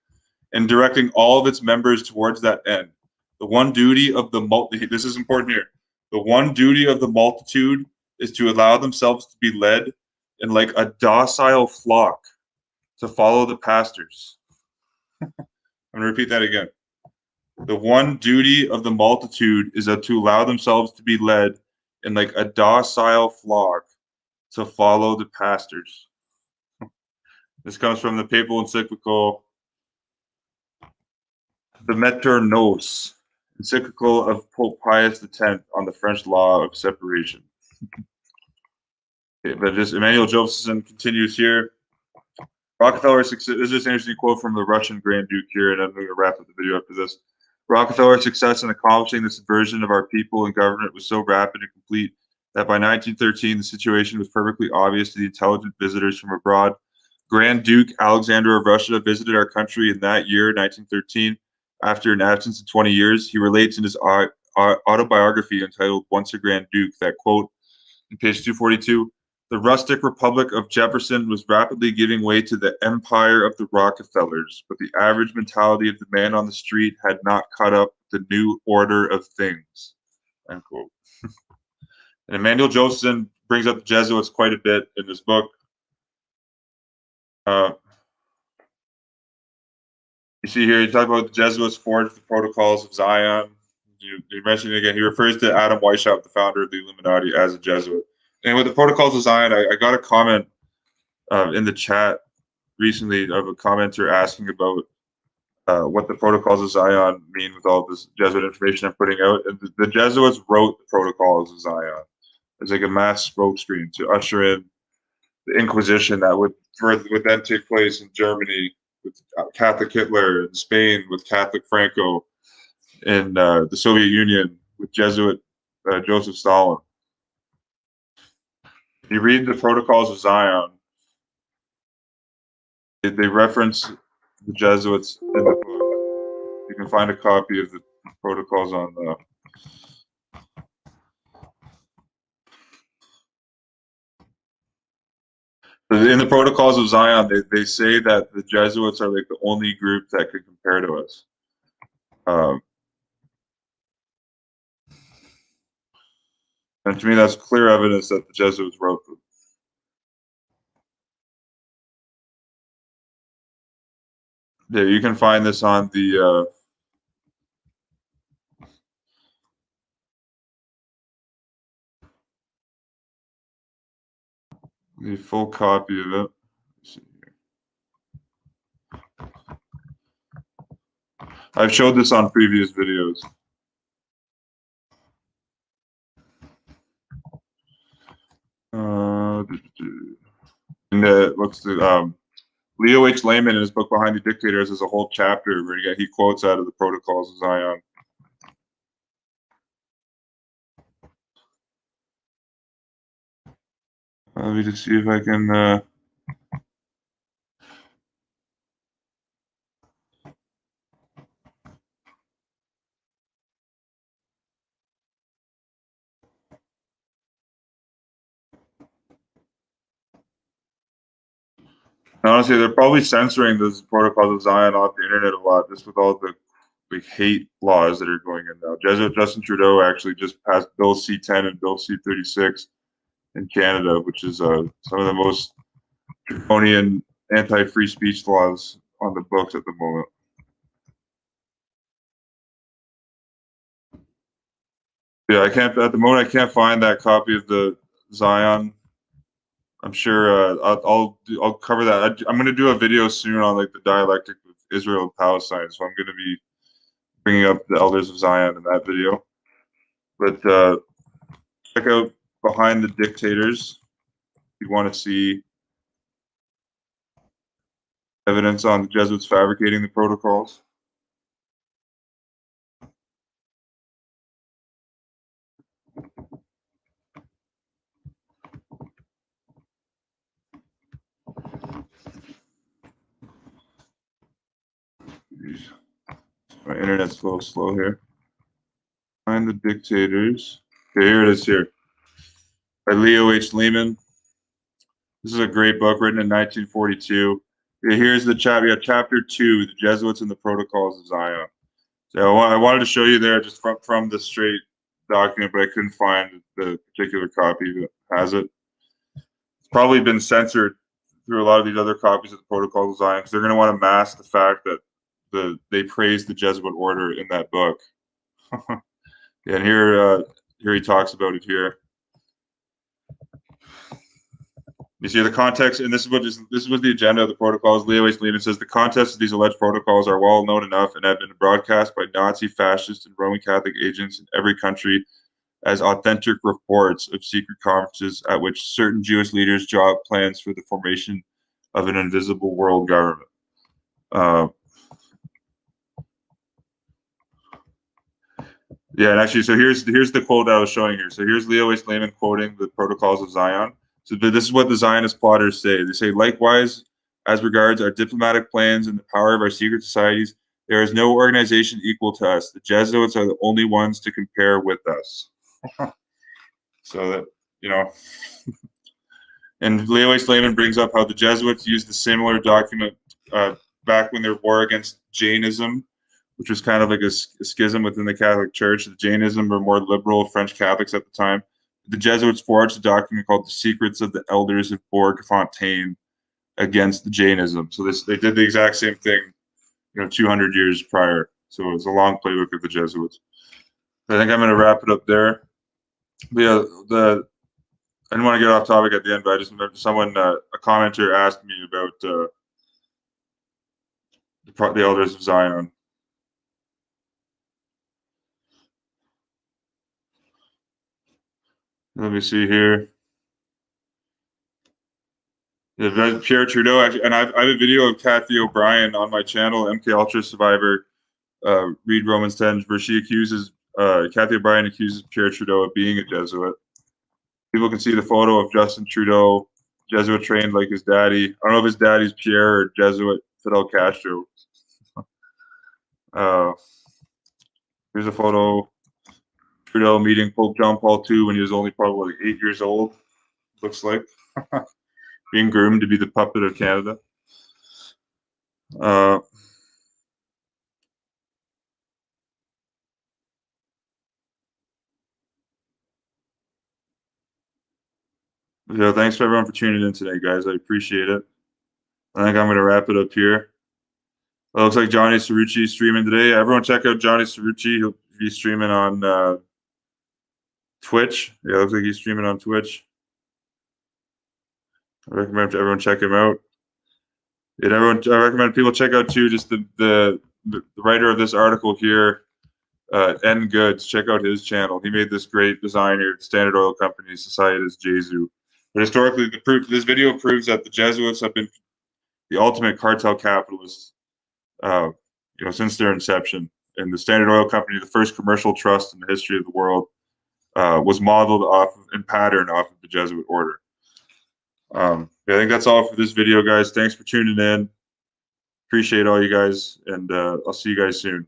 and directing all of its members towards that end. The one duty of this is important here. The one duty of the multitude is to allow themselves to be led in like a docile flock to follow the pastors. I'm going to repeat that again. The one duty of the multitude is to allow themselves to be led in like a docile flock to follow the pastors. This comes from the papal encyclical, the Mater Nos, encyclical of Pope Pius X on the French law of separation. Okay, but just Emmanuel Josephson continues here. Rockefeller success. This is an interesting quote from the Russian Grand Duke here, and I'm going to wrap up the video after this. Rockefeller's success in accomplishing the subversion of our people and government was so rapid and complete that by 1913 the situation was perfectly obvious to the intelligent visitors from abroad. Grand Duke Alexander of Russia visited our country in that year, 1913. After an absence of 20 years, he relates in his autobiography entitled Once a Grand Duke that, quote, on page 242, "The rustic republic of Jefferson was rapidly giving way to the empire of the Rockefellers, but the average mentality of the man on the street had not caught up with the new order of things." End quote. And Emmanuel Josephson brings up the Jesuits quite a bit in his book. You see here, you talk about the Jesuits forged the Protocols of Zion. You mentioned it again. He refers to Adam Weishaupt, the founder of the Illuminati, as a Jesuit. And with the Protocols of Zion, I got a comment in the chat recently of a commenter asking about what the Protocols of Zion mean with all this Jesuit information I'm putting out. And the Jesuits wrote the Protocols of Zion. It's like a mass smokescreen to usher in the Inquisition that would then take place in Germany with Catholic Hitler, in Spain with Catholic Franco, in the Soviet Union with Jesuit Joseph Stalin. If you read the Protocols of Zion, they reference the Jesuits in the book. You can find a copy of the Protocols on the in the Protocols of Zion, they say that the Jesuits are like the only group that could compare to us. And to me, that's clear evidence that the Jesuits wrote them. Yeah, you can find this on the full copy of it. Let's see here. I've showed this on previous videos. And it looks at Leo H. Lehman in his book Behind the Dictators has a whole chapter where he quotes out of the Protocols of Zion. Let me just see if I can. Honestly, they're probably censoring those Protocols of Zion off the internet a lot, just with all the hate laws that are going in now. Jesuit Justin Trudeau actually just passed Bill C-10 and Bill C-36 in Canada, which is some of the most draconian anti-free speech laws on the books at the moment. Yeah, I can't at the moment. I can't find that copy of the Zion. I'm sure I'll cover that. I'm going to do a video soon on like the dialectic of Israel and Palestine. So I'm going to be bringing up the Elders of Zion in that video. But check out Behind the Dictators if you want to see evidence on the Jesuits fabricating the protocols. Jeez. My internet's a little slow here. Behind the Dictators. Okay, here it is here. By Leo H. Lehman. This is a great book written in 1942. Okay, here's the chapter. We have chapter 2, The Jesuits and the Protocols of Zion. So I wanted to show you there just from the straight document, but I couldn't find the particular copy that has it. It's probably been censored through a lot of these other copies of the Protocols of Zion because they're going to want to mask the fact that they praised the Jesuit order in that book. Yeah, and here he talks about it here. You see the context, and this is what the agenda of the protocols. Leo H. Lehman says the context of these alleged protocols are well known enough and have been broadcast by Nazi, fascist, and Roman Catholic agents in every country as authentic reports of secret conferences at which certain Jewish leaders draw up plans for the formation of an invisible world government. Yeah, and actually, so here's the quote I was showing here. So here's Leo H. Lehman quoting the Protocols of Zion. So this is what the Zionist plotters say. They say, likewise, as regards our diplomatic plans and the power of our secret societies, there is no organization equal to us. The Jesuits are the only ones to compare with us. So that, you know. And Leo H. Lehman brings up how the Jesuits used a similar document back when their war against Jainism, which was kind of like a schism within the Catholic Church. The Jainism were more liberal French Catholics at the time. The Jesuits forged a document called The Secrets of the Elders of Bourg Fontaine against the Jainism. So they did the exact same thing, 200 years prior. So it was a long playbook of the Jesuits. I think I'm going to wrap it up there. But yeah, I didn't want to get off topic at the end, but I just remember someone, a commenter asked me about the Elders of Zion. Let me see here. Yeah, Pierre Trudeau, actually, and I have a video of Kathy O'Brien on my channel, MK Ultra survivor. Read Romans 10, where she accuses Kathy O'Brien accuses Pierre Trudeau of being a Jesuit. People can see the photo of Justin Trudeau, Jesuit trained like his daddy. I don't know if his daddy's Pierre or Jesuit Fidel Castro. Here's a photo. Trudeau meeting Pope John Paul II when he was only probably 8 years old. Looks like being groomed to be the puppet of Canada. Yeah, thanks for everyone for tuning in today, guys. I appreciate it. I think I'm going to wrap it up here. It looks like Johnny Cerrucci is streaming today. Everyone check out Johnny Cerrucci. He'll be streaming on Twitch. Yeah, it looks like he's streaming on Twitch. I recommend everyone check him out. And I recommend people check out too, just the writer of this article here, N Goods. Check out his channel. He made this great design here, Standard Oil Company, Societas Jesu. But historically, this video proves that the Jesuits have been the ultimate cartel capitalists, since their inception. And the Standard Oil Company, the first commercial trust in the history of the world, was modeled off of, and patterned off of the Jesuit order. I think that's all for this video, guys. Thanks for tuning in. Appreciate all you guys, and I'll see you guys soon.